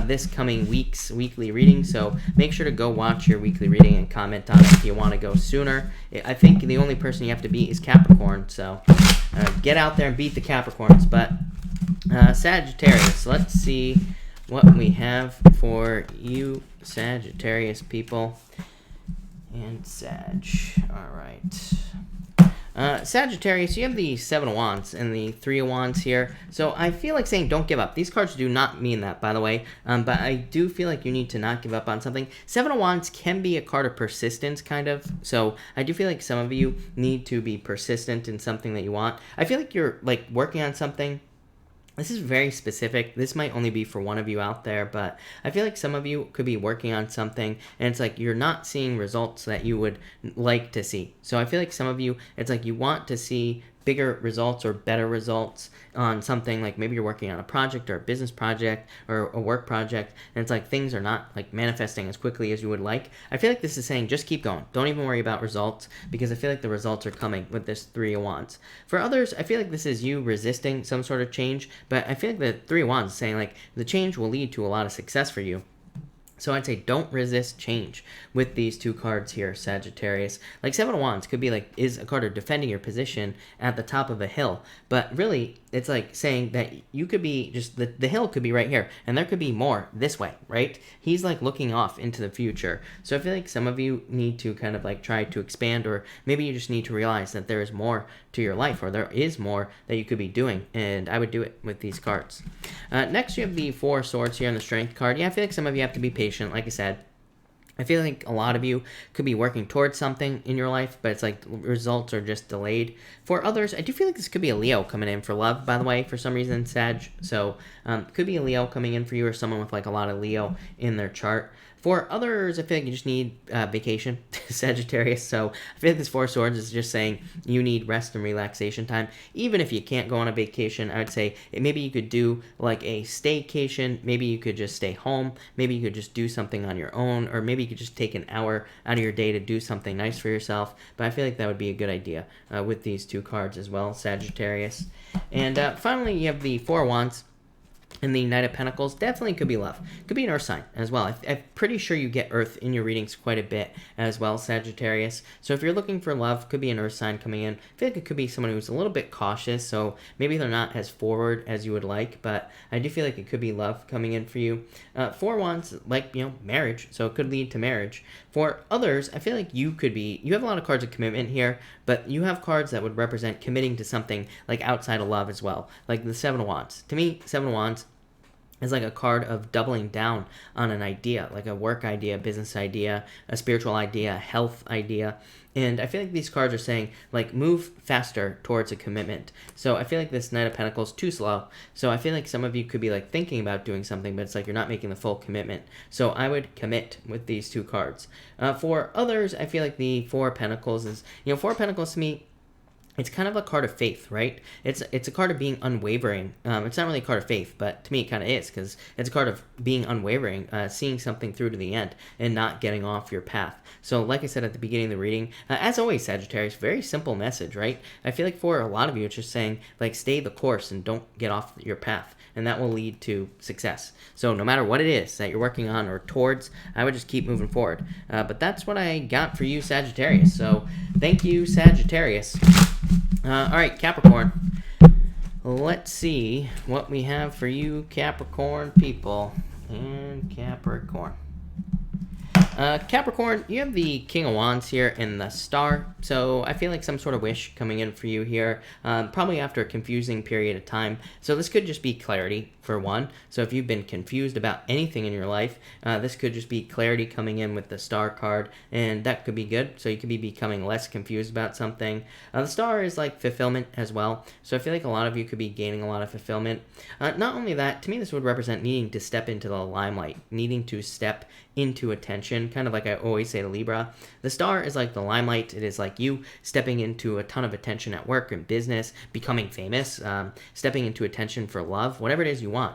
this coming week's weekly reading, so make sure to go watch your weekly reading and comment on it if you want to go sooner. I think the only person you have to beat is Capricorn, so get out there and beat the Capricorns. But Sagittarius, let's see what we have for you, Sagittarius people. And Sag. All right. Sagittarius, you have the Seven of Wands and the Three of Wands here. So I feel like saying don't give up. These cards do not mean that, by the way. But I do feel like you need to not give up on something. Seven of Wands can be a card of persistence, kind of. So I do feel like some of you need to be persistent in something that you want. I feel like you're like working on something. This is very specific. This might only be for one of you out there, but I feel like some of you could be working on something and it's like you're not seeing results that you would like to see. So I feel like some of you, it's like you want to see bigger results or better results on something, like maybe you're working on a project or a business project or a work project, and it's like things are not like manifesting as quickly as you would like. I feel like this is saying just keep going. Don't even worry about results, because I feel like the results are coming with this Three of Wands. For others, I feel like this is you resisting some sort of change, but I feel like the Three of Wands is saying like the change will lead to a lot of success for you. So I'd say don't resist change with these two cards here, Sagittarius. Like Seven of Wands could be like, is a card of defending your position at the top of a hill. But really, it's like saying that you could be just, the hill could be right here. And there could be more this way, right? He's like looking off into the future. So I feel like some of you need to kind of like try to expand, or maybe you just need to realize that there is more to your life, or there is more that you could be doing. And I would do it with these cards. Next, you have the Four of Swords here on the Strength card. Yeah, I feel like some of you have to be patient, like I said. I feel like a lot of you could be working towards something in your life, but it's like results are just delayed. For others, I do feel like this could be a Leo coming in for love, by the way, for some reason, Sag. So could be a Leo coming in for you, or someone with like a lot of Leo in their chart. For others, I feel like you just need vacation, Sagittarius. So I feel like this Four of Swords is just saying you need rest and relaxation time. Even if you can't go on a vacation, I would say maybe you could do like a staycation. Maybe you could just stay home. Maybe you could just do something on your own, or maybe you could just take an hour out of your day to do something nice for yourself. But I feel like that would be a good idea with these two cards as well, Sagittarius. And finally, you have the Four of Wands. And the Knight of Pentacles definitely could be love. Could be an Earth sign as well. I'm pretty sure you get Earth in your readings quite a bit as well, Sagittarius. So if you're looking for love, could be an Earth sign coming in. I feel like it could be someone who's a little bit cautious, so maybe they're not as forward as you would like, but I do feel like it could be love coming in for you. Four Wands, like, marriage, so it could lead to marriage. For others, I feel like you have a lot of cards of commitment here, but you have cards that would represent committing to something like outside of love as well, like the Seven of Wands. To me, Seven of Wands is like a card of doubling down on an idea, like a work idea, business idea, a spiritual idea, a health idea. And I feel like these cards are saying, like, move faster towards a commitment. So I feel like this Knight of Pentacles is too slow. So I feel like some of you could be, like, thinking about doing something, but it's like you're not making the full commitment. So I would commit with these two cards. For others, I feel like the Four of Pentacles is, Four of Pentacles to me, it's kind of a card of faith, right? It's a card of being unwavering. It's not really a card of faith, but to me it kind of is, because it's a card of being unwavering, seeing something through to the end and not getting off your path. So like I said at the beginning of the reading, as always, Sagittarius, very simple message, right? I feel like for a lot of you, it's just saying, like, stay the course and don't get off your path, and that will lead to success. So no matter what it is that you're working on or towards, I would just keep moving forward. But that's what I got for you, Sagittarius. So thank you, Sagittarius. All right, Capricorn. Let's see what we have for you, Capricorn people. And Capricorn. Capricorn, you have the King of Wands here in the Star, so I feel like some sort of wish coming in for you here, probably after a confusing period of time. So this could just be clarity, for one. So if you've been confused about anything in your life, this could just be clarity coming in with the Star card, and that could be good. So you could be becoming less confused about something. The Star is like fulfillment as well, so I feel like a lot of you could be gaining a lot of fulfillment. Not only that, to me this would represent needing to step into the limelight, needing to step into attention, kind of like I always say to Libra. The Star is like the limelight. It is like you stepping into a ton of attention at work and business, becoming famous, stepping into attention for love, whatever it is you want.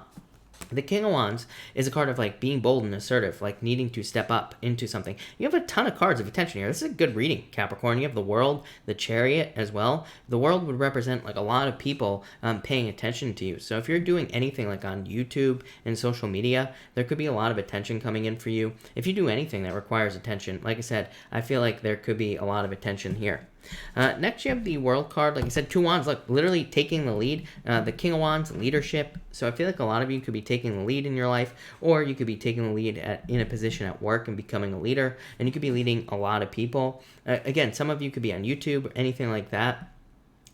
The King of Wands is a card of like being bold and assertive, like needing to step up into something. You have a ton of cards of attention here. This is a good reading, Capricorn. You have the World, the Chariot as well. The World would represent like a lot of people paying attention to you. So if you're doing anything like on YouTube and social media, there could be a lot of attention coming in for you. If you do anything that requires attention, like I said, I feel like there could be a lot of attention here. Next, you have the World card. Like I said, 2 Wands, like literally taking the lead. The King of Wands, leadership. So I feel like a lot of you could be taking the lead in your life, or you could be taking the lead in a position at work and becoming a leader, and you could be leading a lot of people. Again, some of you could be on YouTube or anything like that,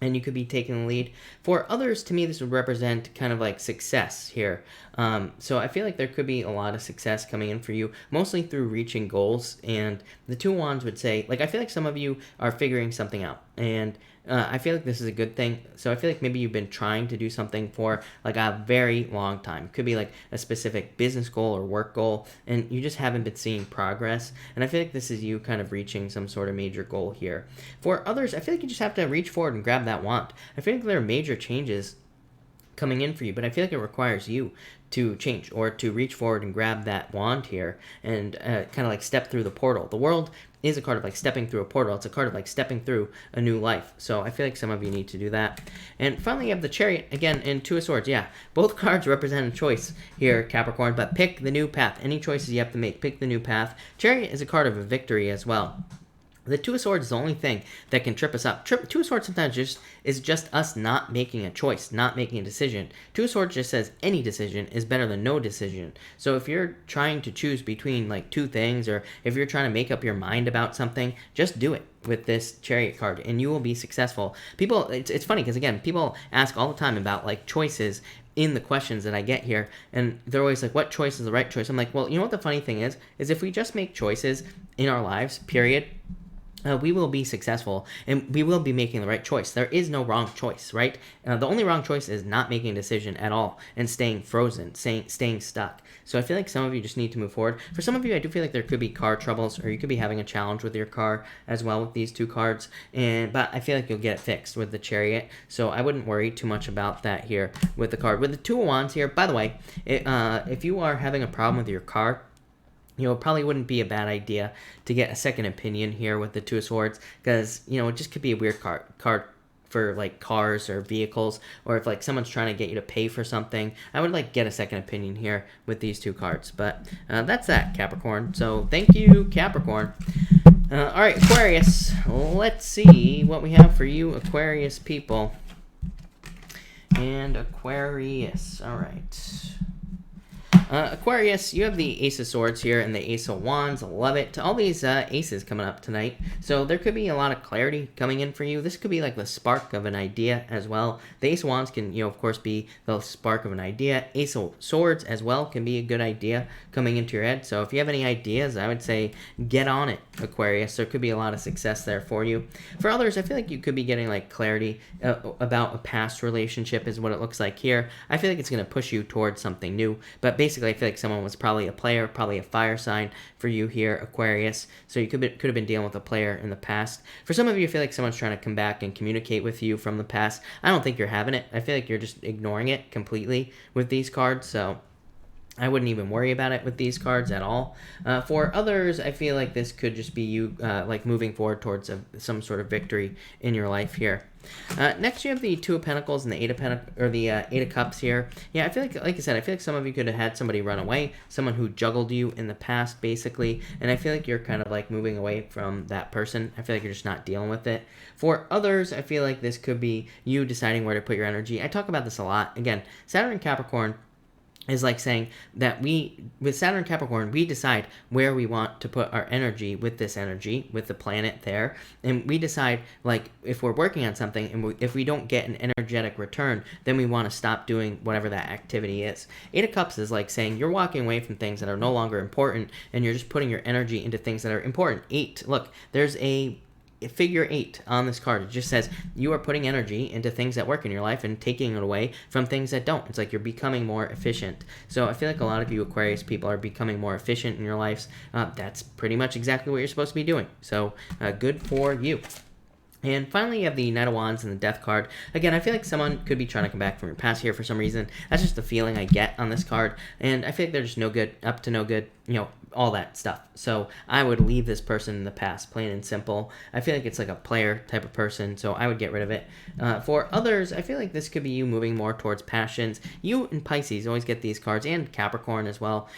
and you could be taking the lead. For others, to me, this would represent kind of like success here. So I feel like there could be a lot of success coming in for you, mostly through reaching goals. And the 2 Wands would say, like, I feel like some of you are figuring something out, and I feel like this is a good thing. So I feel like maybe you've been trying to do something for like a very long time. Could be like a specific business goal or work goal, and you just haven't been seeing progress. And I feel like this is you kind of reaching some sort of major goal here. For others, I feel like you just have to reach forward and grab that wand. I feel like there are major changes coming in for you, but I feel like it requires you to change or to reach forward and grab that wand here and kind of like step through the portal. The World is a card of like stepping through a portal. It's a card of like stepping through a new life. So I feel like some of you need to do that. And finally, you have the Chariot again in 2 of Swords. Yeah, both cards represent a choice here, Capricorn, but pick the new path. Any choices you have to make, pick the new path. Chariot is a card of a victory as well. The 2 of Swords is the only thing that can trip us up. 2 of Swords sometimes is just us not making a choice, not making a decision. 2 of Swords just says any decision is better than no decision. So if you're trying to choose between like 2 things, or if you're trying to make up your mind about something, just do it with this Chariot card and you will be successful. People, it's funny because again, people ask all the time about like choices in the questions that I get here, and they're always like, what choice is the right choice? I'm like, well, you know what the funny thing is if we just make choices in our lives, period, we will be successful, and we will be making the right choice. There is no wrong choice, right? The only wrong choice is not making a decision at all and staying frozen, staying stuck. So I feel like some of you just need to move forward. For some of you, I do feel like there could be car troubles, or you could be having a challenge with your car as well with these 2 cards. But I feel like you'll get it fixed with the Chariot, so I wouldn't worry too much about that here with the card. With the 2 of Wands here, by the way, if you are having a problem with your car, it probably wouldn't be a bad idea to get a second opinion here with the 2 of Swords, because, it just could be a weird card for, like, cars or vehicles, or if, like, someone's trying to get you to pay for something. I would, like, get a second opinion here with these 2 cards. But that's that, Capricorn. So thank you, Capricorn. All right, Aquarius. Let's see what we have for you, Aquarius people. And Aquarius. All right. Aquarius, you have the Ace of Swords here and the Ace of Wands. Love it. All these aces coming up tonight. So there could be a lot of clarity coming in for you. This could be like the spark of an idea as well. The Ace of Wands can, of course, be the spark of an idea. Ace of Swords as well can be a good idea coming into your head. So if you have any ideas, I would say get on it, Aquarius. There could be a lot of success there for you. For others, I feel like you could be getting like clarity about a past relationship is what it looks like here. I feel like it's going to push you towards something new. But basically, I feel like someone was probably a player, probably a fire sign for you here, Aquarius. So you could have been dealing with a player in the past. For some of you, I feel like someone's trying to come back and communicate with you from the past. I don't think you're having it. I feel like you're just ignoring it completely with these cards. So I wouldn't even worry about it with these cards at all. For others, I feel like this could just be you like moving forward towards some sort of victory in your life here. Next, you have the 2 of Pentacles and the 8 of Cups here. Yeah, I feel like I said, I feel like some of you could have had somebody run away, someone who juggled you in the past, basically, and I feel like you're kind of like moving away from that person. I feel like you're just not dealing with it. For others, I feel like this could be you deciding where to put your energy. I talk about this a lot. Again, Saturn and Capricorn is like saying that with Saturn and Capricorn, we decide where we want to put our energy with this energy, with the planet there. And we decide, like, if we're working on something and if we don't get an energetic return, then we want to stop doing whatever that activity is. Eight of Cups is like saying you're walking away from things that are no longer important and you're just putting your energy into things that are important. Eight, look, there's a figure 8 on this card. It just says you are putting energy into things that work in your life and taking it away from things that don't. It's like you're becoming more efficient. So I feel like a lot of you Aquarius people are becoming more efficient in your lives. That's pretty much exactly what you're supposed to be doing. So good for you. And finally, you have the Knight of Wands and the Death card. Again, I feel like someone could be trying to come back from your past here for some reason. That's just the feeling I get on this card. And I feel like they're just no good, up to no good, all that stuff. So I would leave this person in the past, plain and simple. I feel like it's like a player type of person, so I would get rid of it. For others, I feel like this could be you moving more towards passions. You and Pisces always get these cards, and Capricorn as well,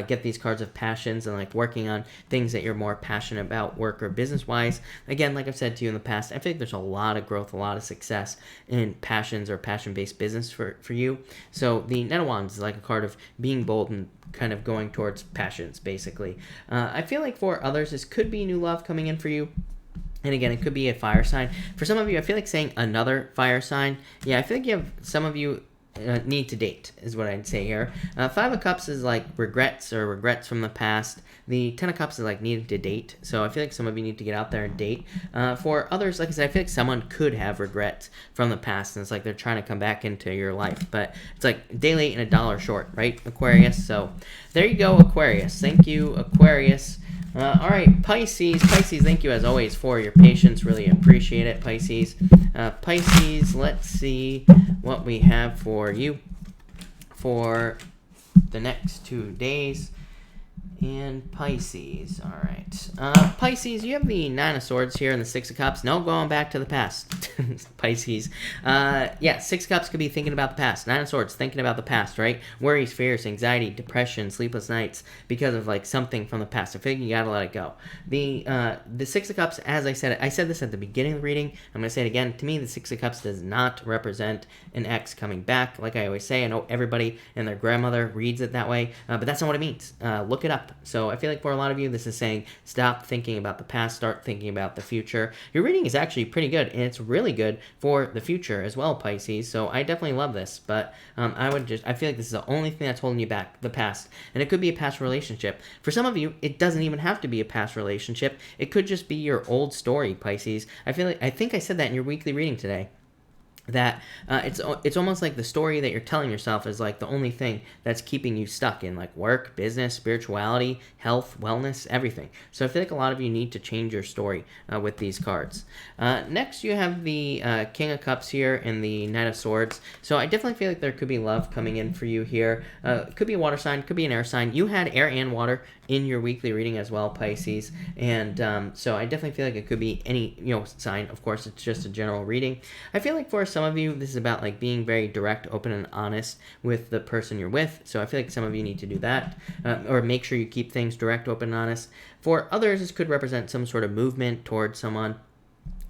get these cards of passions and like working on things that you're more passionate about, work or business-wise. Again, like I've said to you in the past, I feel like there's a lot of growth, a lot of success in passions or passion-based business for you. So the Knight of Wands is like a card of being bold and kind of going towards passions, basically. I feel like for others, this could be new love coming in for you. And again, it could be a fire sign. For some of you, I feel like saying another fire sign. Yeah, I feel like some of you need to date, is what I'd say here. Five of Cups is like regrets from the past. The Ten of Cups is like needing to date. So I feel like some of you need to get out there and date. For others, like I said, I feel like someone could have regrets from the past, and it's like they're trying to come back into your life. But it's like a day late and a dollar short, right, Aquarius? So there you go, Aquarius. Thank you, Aquarius. All right, Pisces. Pisces, thank you as always for your patience. Really appreciate it, Pisces. Pisces, let's see what we have for you for the next 2 days. And Pisces, all right. Pisces, you have the Nine of Swords here and the Six of Cups. No going back to the past, Pisces. Yeah, Six of Cups could be thinking about the past. Nine of Swords, thinking about the past, right? Worries, fears, anxiety, depression, sleepless nights because of like something from the past. I feel like you gotta let it go. The Six of Cups, as I said this at the beginning of the reading. I'm gonna say it again. To me, the Six of Cups does not represent an ex coming back. Like I always say, I know everybody and their grandmother reads it that way, but that's not what it means. Look it up. So I feel like for a lot of you, this is saying stop thinking about the past, start thinking about the future. Your reading is actually pretty good, and it's really good for the future as well, Pisces. So I definitely love this, but I feel like this is the only thing that's holding you back, the past. And it could be a past relationship. For some of you, it doesn't even have to be a past relationship. It could just be your old story, Pisces. I think I said that in your weekly reading today. That it's almost like the story that you're telling yourself is like the only thing that's keeping you stuck in like work, business, spirituality, health, wellness, everything. So I feel like a lot of you need to change your story with these cards. Next, you have the King of Cups here and the Knight of Swords. So I definitely feel like there could be love coming in for you here. Could be a water sign, could be an air sign. You had air and water in your weekly reading as well, Pisces. And so I definitely feel like it could be any sign. Of course, it's just a general reading. I feel like for some of you, this is about like being very direct, open, and honest with the person you're with. So I feel like some of you need to do that, or make sure you keep things direct, open, and honest. For others, this could represent some sort of movement towards someone.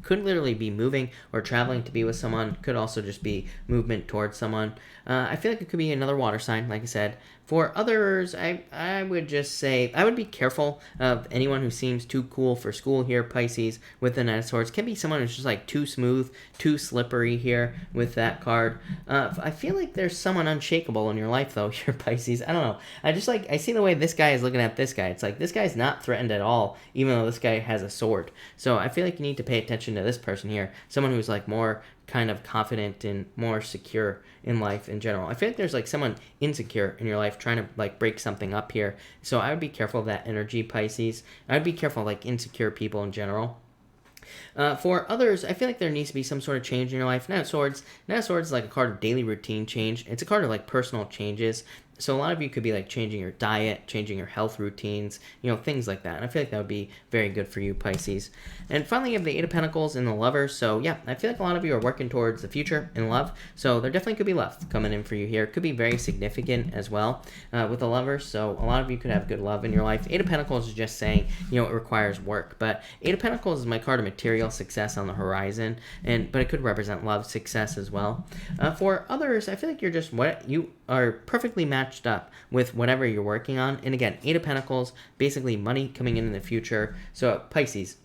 Could literally be moving or traveling to be with someone. Could also just be movement towards someone. I feel like it could be another water sign, like I said. For others, I would just say, I would be careful of anyone who seems too cool for school here, Pisces, with the Knight of Swords. Can be someone who's just like too smooth, too slippery here with that card. I feel like there's someone unshakable in your life, though, here, Pisces. I don't know. I see the way this guy is looking at this guy. It's like this guy's not threatened at all, even though this guy has a sword. So I feel like you need to pay attention to this person here. Someone who's like more kind of confident and more secure in life in general. I feel like there's like someone insecure in your life trying to like break something up here. So I would be careful of that energy, Pisces. I would be careful of like insecure people in general. For others, I feel like there needs to be some sort of change in your life. Knight of Swords is like a card of daily routine change. It's a card of like personal changes. So a lot of you could be like changing your diet, changing your health routines, things like that. And I feel like that would be very good for you, Pisces. And finally, you have the Eight of Pentacles and the Lovers. So yeah, I feel like a lot of you are working towards the future in love. So there definitely could be love coming in for you here. It could be very significant as well with the Lovers. So a lot of you could have good love in your life. Eight of Pentacles is just saying, it requires work. But Eight of Pentacles is my card of material success on the horizon. But it could represent love, success as well. For others, I feel like you're just are perfectly matched up with whatever you're working on. And again, Eight of Pentacles, basically money coming in the future. So Pisces,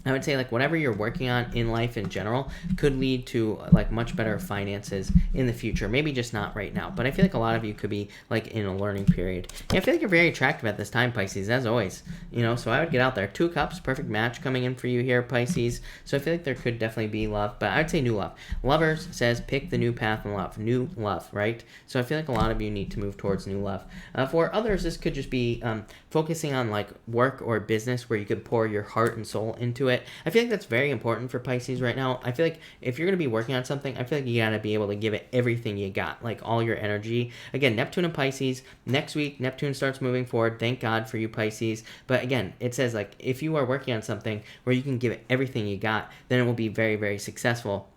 I would say like whatever you're working on in life in general could lead to like much better finances in the future. Maybe just not right now, but I feel like a lot of you could be like in a learning period. And I feel like you're very attractive at this time, Pisces, as always. You know, so I would get out there. Two of Cups, perfect match coming in for you here, Pisces. So I feel like there could definitely be love, but I would say new love. Lovers says pick the new path in love. New love, right? So I feel like a lot of you need to move towards new love. For others, this could just be focusing on like work or business where you could pour your heart and soul into it. I feel like that's very important for Pisces right now. I feel like if you're going to be working on something, I feel like you got to be able to give it everything you got, like all your energy. Again, Neptune and Pisces, next week, Neptune starts moving forward. Thank God for you, Pisces. But again, it says like if you are working on something where you can give it everything you got, then it will be very, very successful.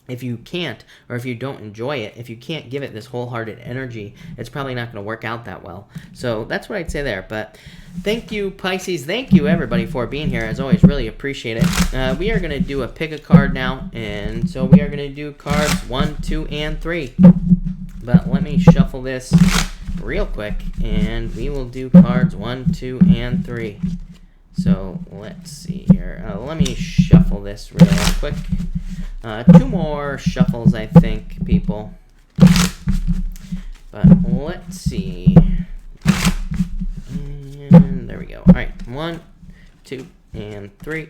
If you can't, or if you don't enjoy it, if you can't give it this wholehearted energy, it's probably not going to work out that well. So that's what I'd say there. But thank you, Pisces. Thank you, everybody, for being here. As always, really appreciate it. We are going to do a pick a card now. And so we are going to do cards 1, 2, and 3. But let me shuffle this real quick, and we will do cards 1, 2, and 3. So let's see here. Let me shuffle this real quick. 2 more shuffles, I think, people. But let's see. And there we go. All right, 1, 2, and 3.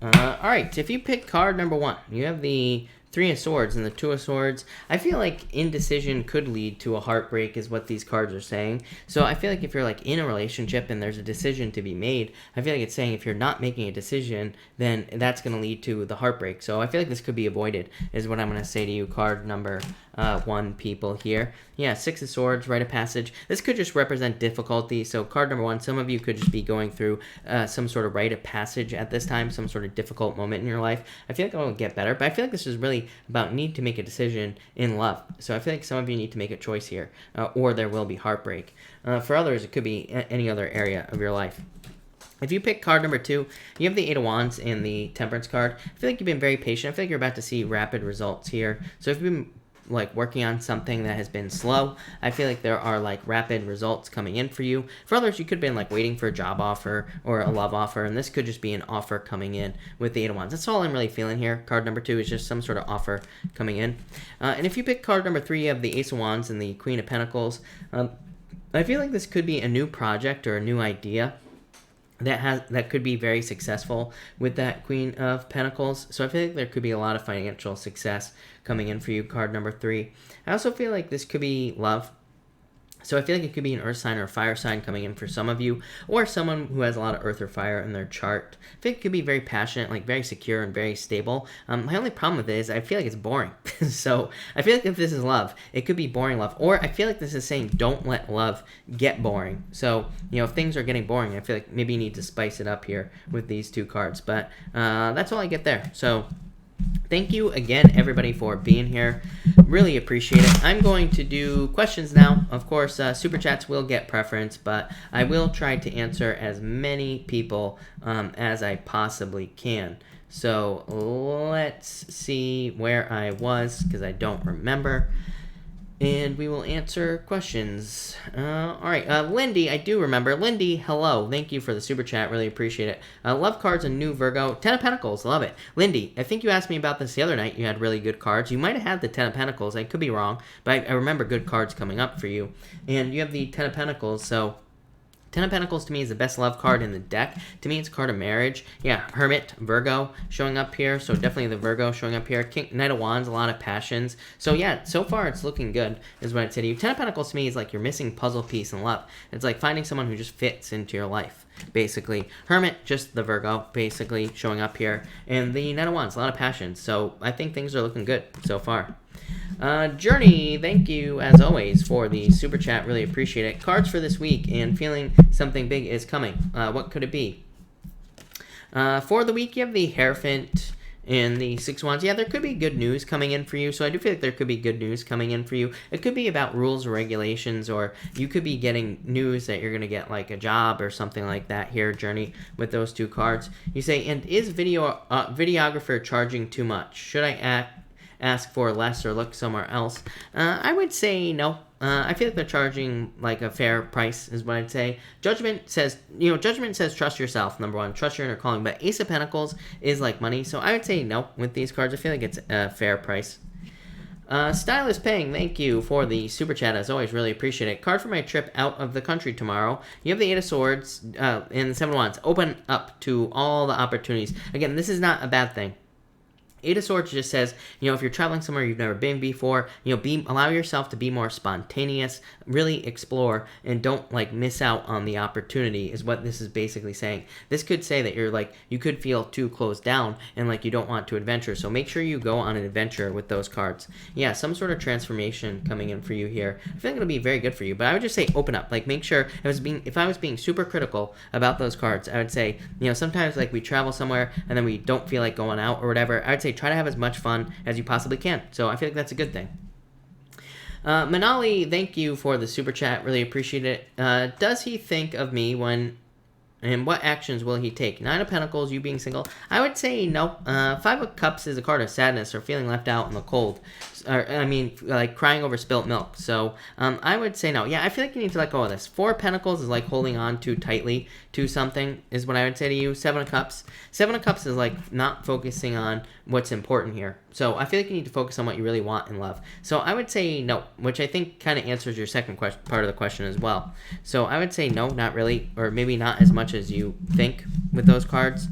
All right, if you pick card number 1, you have the 3 of Swords and the 2 of Swords. I feel like indecision could lead to a heartbreak is what these cards are saying. So I feel like if you're like in a relationship and there's a decision to be made, I feel like it's saying if you're not making a decision, then that's going to lead to the heartbreak. So I feel like this could be avoided is what I'm going to say to you, card number 1, people here. Yeah, 6 of Swords, rite of passage. This could just represent difficulty. So card number 1, some of you could just be going through some sort of rite of passage at this time, some sort of difficult moment in your life. I feel like it'll get better, but I feel like this is really about need to make a decision in love. So I feel like some of you need to make a choice here, or there will be heartbreak. For others, it could be any other area of your life. If you pick card number 2, you have the 8 of Wands and the Temperance card. I feel like you've been very patient. I feel like you're about to see rapid results here. So if you've been like working on something that has been slow, I feel like there are like rapid results coming in for you. For others, you could have been like waiting for a job offer or a love offer, and this could just be an offer coming in with the 8 of Wands. That's all I'm really feeling here. Card number 2 is just some sort of offer coming in. And if you pick card number 3, you have the Ace of Wands and the Queen of Pentacles. I feel like this could be a new project or a new idea that could be very successful with that Queen of Pentacles. So I feel like there could be a lot of financial success coming in for you, card number 3. I also feel like this could be love. So I feel like it could be an earth sign or a fire sign coming in for some of you, or someone who has a lot of earth or fire in their chart. I think it could be very passionate, like very secure and very stable. My only problem with it is I feel like it's boring. So I feel like if this is love, it could be boring love. Or I feel like this is saying don't let love get boring. So, you know, if things are getting boring, I feel like maybe you need to spice it up here with these 2 cards. But that's all I get there. So thank you again, everybody, for being here. Really appreciate it. I'm going to do questions now. Of course, Super Chats will get preference, but I will try to answer as many people as I possibly can. So let's see where I was, because I don't remember. And we will answer questions. All right, Lindy, I do remember. Lindy, hello. Thank you for the super chat. Really appreciate it. Love cards and new Virgo. 10 of Pentacles, love it. Lindy, I think you asked me about this the other night. You had really good cards. You might have had the 10 of Pentacles. I could be wrong, but I remember good cards coming up for you. And you have the 10 of Pentacles, so 10 of Pentacles to me is the best love card in the deck. To me, it's a card of marriage. Yeah, Hermit, Virgo showing up here. So definitely the Virgo showing up here. Knight of Wands, a lot of passions. So yeah, so far it's looking good is what I'd say to you. 10 of Pentacles to me is like your missing puzzle piece in love. It's like finding someone who just fits into your life, basically. Hermit, just the Virgo, basically showing up here. And the Knight of Wands, a lot of passions. So I think things are looking good so far. Journey, thank you as always for the super chat. Really appreciate it. Cards for this week and feeling something big is coming. What could it be? For the week, you have the Hierophant and the 6 Wands. Yeah, there could be good news coming in for you. So I do feel like there could be good news coming in for you. It could be about rules or regulations, or you could be getting news that you're going to get like a job or something like that here, Journey, with those 2 cards. You say, and is videographer charging too much? Should I ask for less or look somewhere else. I would say no. I feel like they're charging like a fair price is what I'd say. Judgment says trust yourself, number one. Trust your inner calling. But Ace of Pentacles is like money. So I would say no with these cards. I feel like it's a fair price. Stylist Paying, thank you for the super chat. As always, really appreciate it. Card for my trip out of the country tomorrow. You have the Eight of Swords and the Seven of Wands. Open up to all the opportunities. Again, this is not a bad thing. Eight of Swords just says, if you're traveling somewhere you've never been before, allow yourself to be more spontaneous, really explore, and don't, miss out on the opportunity is what this is basically saying. This could say that you could feel too closed down and, you don't want to adventure, so make sure you go on an adventure with those cards. Yeah, some sort of transformation coming in for you here. I feel like it'll be very good for you, but I would just say open up. Make sure, if I was being super critical about those cards, I would say, sometimes, we travel somewhere and then we don't feel like going out or whatever. I would say try to have as much fun as you possibly can. So I feel like that's a good thing. Manali, thank you for the super chat. Really appreciate it. Does he think of me and what actions will he take? Nine of Pentacles, you being single. I would say no. Five of Cups is a card of sadness or feeling left out in the cold. Crying over spilt milk. So I would say no. Yeah, I feel like you need to let go of this. Four of Pentacles is like holding on too tightly to something is what I would say to you. Seven of Cups. Seven of Cups is not focusing on what's important here. So I feel like you need to focus on what you really want in love. So I would say no, which I think kind of answers your second part of the question as well. So I would say no, not really, or maybe not as much as you think with those cards.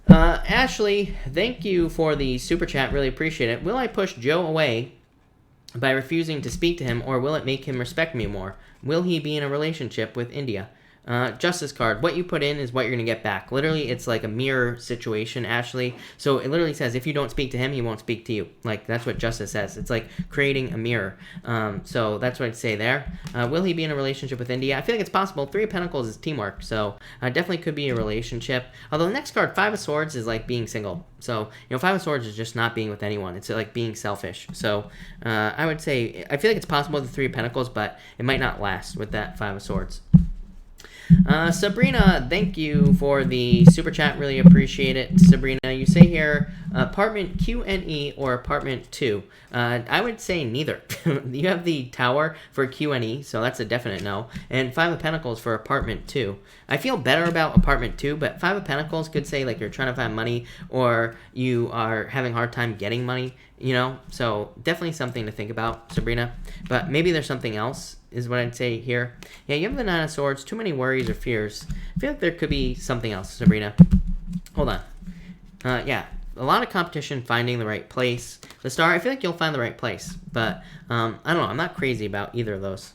Ashley, thank you for the super chat. Really appreciate it. Will I push Joe away by refusing to speak to him, or will it make him respect me more? Will he be in a relationship with India? Justice card. What you put in is what you're going to get back. Literally, it's like a mirror situation, Ashley. So it literally says if you don't speak to him, he won't speak to you. That's what Justice says. It's like creating a mirror. So that's what I'd say there. Will he be in a relationship with India? I feel like it's possible. Three of Pentacles is teamwork. So definitely could be a relationship. Although the next card, Five of Swords, is like being single. So, Five of Swords is just not being with anyone. It's like being selfish. So I would say, I feel like it's possible with the Three of Pentacles, but it might not last with that Five of Swords. Sabrina, thank you for the super chat. Really appreciate it. Sabrina, you say here, apartment Q and E or apartment 2? I would say neither. You have the tower for Q and E, so that's a definite no. And Five of Pentacles for apartment 2. I feel better about apartment 2, but Five of Pentacles could say you're trying to find money or you are having a hard time getting money, So definitely something to think about, Sabrina. But maybe there's something else is what I'd say here. Yeah, you have the Nine of Swords, too many worries or fears. I feel like there could be something else, Sabrina. Hold on. Yeah, a lot of competition finding the right place. The Star, I feel like you'll find the right place. But, I don't know, I'm not crazy about either of those.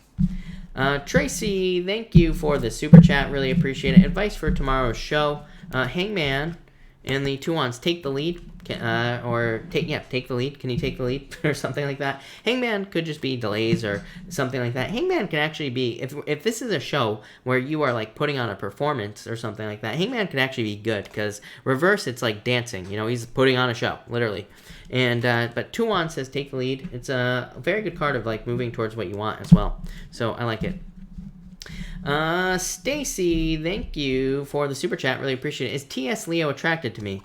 Tracy, thank you for the super chat. Really appreciate it. Advice for tomorrow's show. Hangman and the Two Wands, take the lead. Take the lead. Can you take the lead or something like that? Hangman could just be delays or something like that. Hangman can actually be, if this is a show where you are putting on a performance or something like that, Hangman could actually be good because reverse, it's like dancing. He's putting on a show, literally. And but Two Wands says take the lead. It's a very good card of moving towards what you want as well. So I like it. Stacy, thank you for the super chat. Really appreciate it. Is T.S. Leo attracted to me?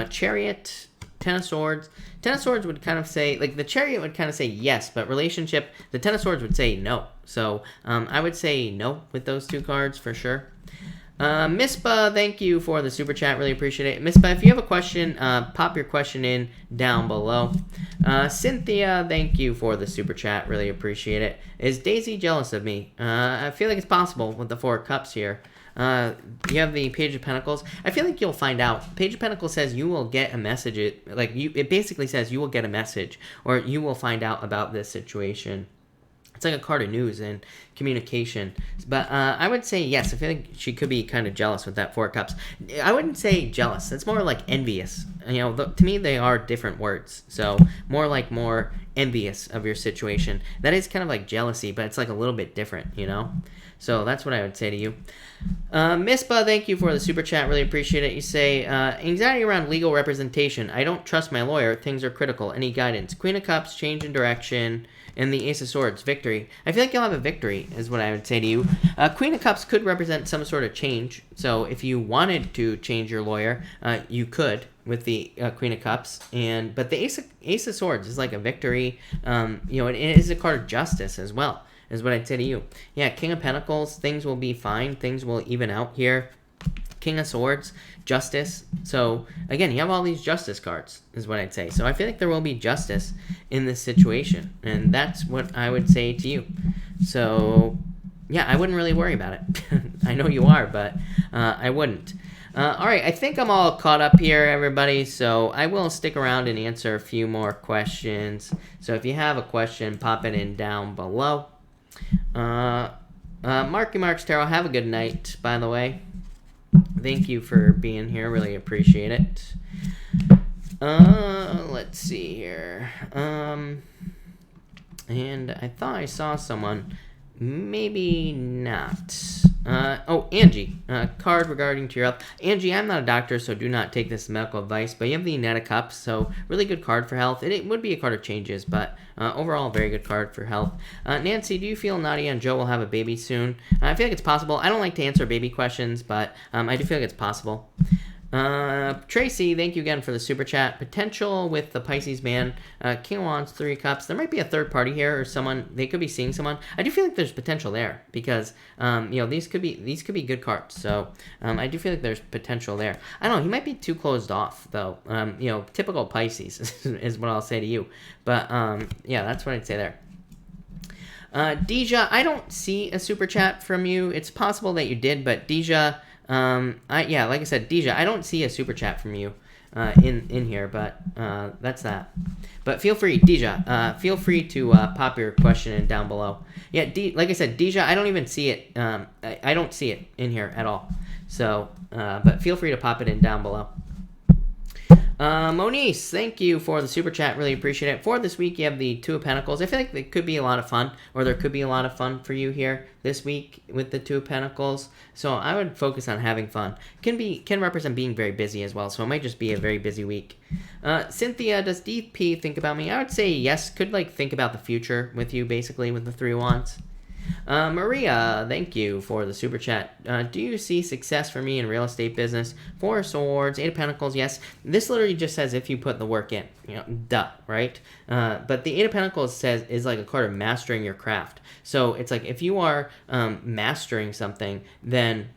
Chariot, Ten of Swords. Ten of Swords would kind of say, the Chariot would kind of say yes, but relationship, the Ten of Swords would say no. So I would say no with those two cards for sure. Mispa, thank you for the super chat. Really appreciate it. Mispa, if you have a question, pop your question in down below. Cynthia, thank you for the super chat. Really appreciate it. Is Daisy jealous of me? I feel like it's possible with the Four of Cups here. You have the Page of Pentacles. I feel like you'll find out. Page of Pentacles says you will get a message. It basically says you will get a message or you will find out about this situation. It's like a card of news and communication. But I would say yes. I feel like she could be kind of jealous with that Four of Cups. I wouldn't say jealous. It's more like envious. To me, they are different words. So more envious of your situation. That is kind of like jealousy, but it's a little bit different, So that's what I would say to you. Mispa, thank you for the super chat. Really appreciate it. You say, anxiety around legal representation. I don't trust my lawyer. Things are critical. Any guidance? Queen of Cups, change in direction. And the Ace of Swords, victory. I feel like you'll have a victory, is what I would say to you. Queen of Cups could represent some sort of change. So if you wanted to change your lawyer, you could. with the Queen of Cups, but the Ace of Swords is like a victory. It is a card of justice as well, is what I'd say to you. Yeah, King of Pentacles, things will be fine. Things will even out here. King of Swords, justice. So, again, you have all these justice cards, is what I'd say. So, I feel like there will be justice in this situation. And that's what I would say to you. So, yeah, I wouldn't really worry about it. I know you are, but I wouldn't. All right, I think I'm all caught up here, everybody. So, I will stick around and answer a few more questions. So, if you have a question, pop it in down below. Marky Marks Tarot, have a good night, by the way. Thank you for being here. Really appreciate it. Let's see here. And I thought I saw someone. Maybe not. Angie. Card regarding to your health. Angie, I'm not a doctor, so do not take this as medical advice, but you have the Knight of Cups, so really good card for health. It would be a card of changes, but overall, very good card for health. Nancy, do you feel Nadia and Joe will have a baby soon? I feel like it's possible. I don't like to answer baby questions, but I do feel like it's possible. Tracy, thank you again for the super chat. Potential with the Pisces man, King of Wands, 3 Cups. There might be a third party here, or someone, they could be seeing someone. I do feel like there's potential there because these could be good cards. So I do feel like there's potential there. I don't know, he might be too closed off though. Typical Pisces is what I'll say to you. But yeah, that's what I'd say there. Deja, I don't see a super chat from you. It's possible that you did, but Deja, like I said, Deja, I don't see a super chat from you in here, but that's that. But feel free, Deja, feel free to pop your question in down below. Yeah, like I said, Deja, I don't even see it. I don't see it in here at all. So, but feel free to pop it in down below. Monice, thank you for the super chat. Really appreciate it. For this week, you have the Two of Pentacles. I feel like it could be a lot of fun, or there could be a lot of fun for you here this week with the Two of Pentacles. So I would focus on having fun. Can represent being very busy as well, so it might just be a very busy week. Cynthia, does DP think about me? I would say yes. Could think about the future with you, basically, with the 3 Wands. Maria, thank you for the super chat. Do you see success for me in real estate business? 4 of Swords, 8 of Pentacles, yes. This literally just says if you put the work in, duh, right? But the 8 of Pentacles is like a card of mastering your craft. So it's like if you are mastering something, then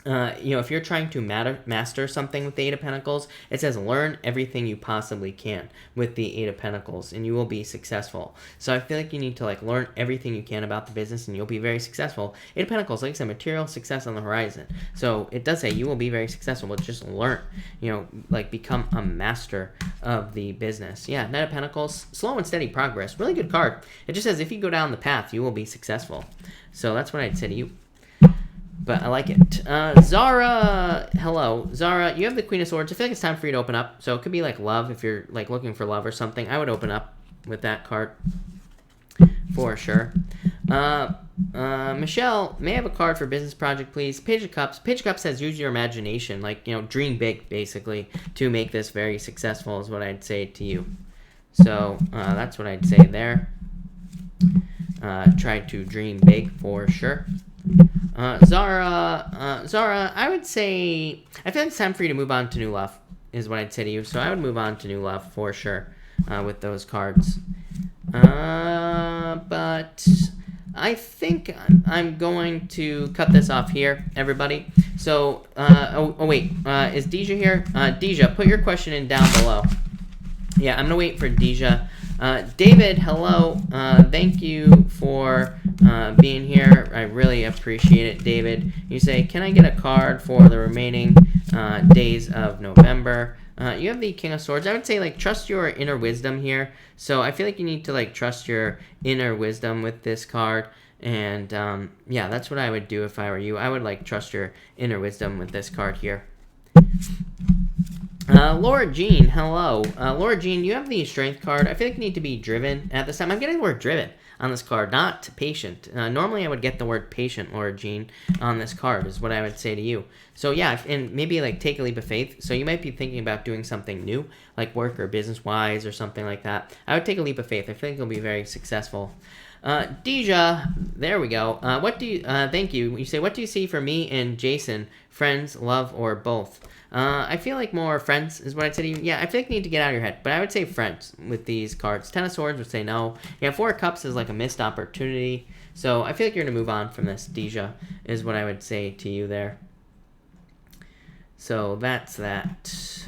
if you're trying to master something with the 8 of Pentacles, it says learn everything you possibly can with the 8 of Pentacles, and you will be successful. So I feel like you need to learn everything you can about the business, and you'll be very successful. 8 of Pentacles, like I said, material success on the horizon. So it does say you will be very successful, but just learn, become a master of the business. Yeah, Knight of Pentacles, slow and steady progress. Really good card. It just says if you go down the path, you will be successful. So that's what I'd say to you. But I like it. Zara, hello. Zara, you have the Queen of Swords. I feel like it's time for you to open up. So it could be love if you're looking for love or something. I would open up with that card for sure. Michelle, may I have a card for business project, please? Page of Cups. Page of Cups says use your imagination. Dream big, basically, to make this very successful is what I'd say to you. So that's what I'd say there. Try to dream big for sure. Zara, I would say, I feel like it's time for you to move on to new love, is what I'd say to you. So I would move on to new love for sure with those cards. But I think I'm going to cut this off here, everybody. So, wait, is Deja here? Deja, put your question in down below. Yeah, I'm going to wait for Deja. David, hello. Thank you for being here. I really appreciate it, David. You say, can I get a card for the remaining days of November? You have the King of Swords. I would say, trust your inner wisdom here. So I feel like you need to, trust your inner wisdom with this card. And, yeah, that's what I would do if I were you. I would, trust your inner wisdom with this card here. Laura Jean, hello. Laura Jean, you have the Strength card. I feel like you need to be driven at this time. I'm getting the word driven on this card, not patient. Normally I would get the word patient, Laura Jean, on this card is what I would say to you. So yeah, and maybe take a leap of faith. So you might be thinking about doing something new, like work or business-wise or something like that. I would take a leap of faith. I think you'll be very successful. Deja, there we go. Thank you. You say, what do you see for me and Jason? Friends, love, or both? I feel like more friends is what I'd say to you. Yeah, I feel like you need to get out of your head, but I would say friends with these cards. Ten of Swords would say no. Yeah, Four of Cups is like a missed opportunity. So I feel like you're going to move on from this, Deja, is what I would say to you there. So that's that.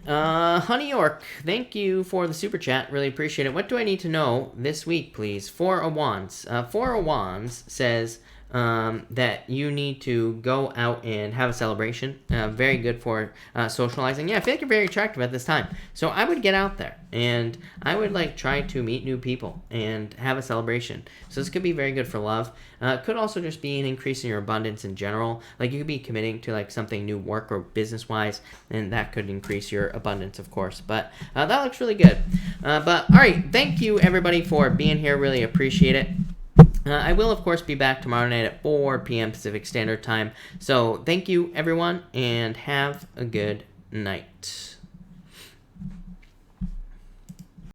Honey York, thank you for the super chat. Really appreciate it. What do I need to know this week, please? Four of Wands. Four of Wands says that you need to go out and have a celebration. Very good for socializing. Yeah, I feel like you're very attractive at this time. So I would get out there and I would like try to meet new people and have a celebration. So this could be very good for love. Could also just be an increase in your abundance in general. Like you could be committing to like something new work or business wise, and that could increase your abundance, of course. But that looks really good. But all right, thank you everybody for being here. Really appreciate it. I will, of course, be back tomorrow night at 4 p.m. Pacific Standard Time. So thank you, everyone, and have a good night.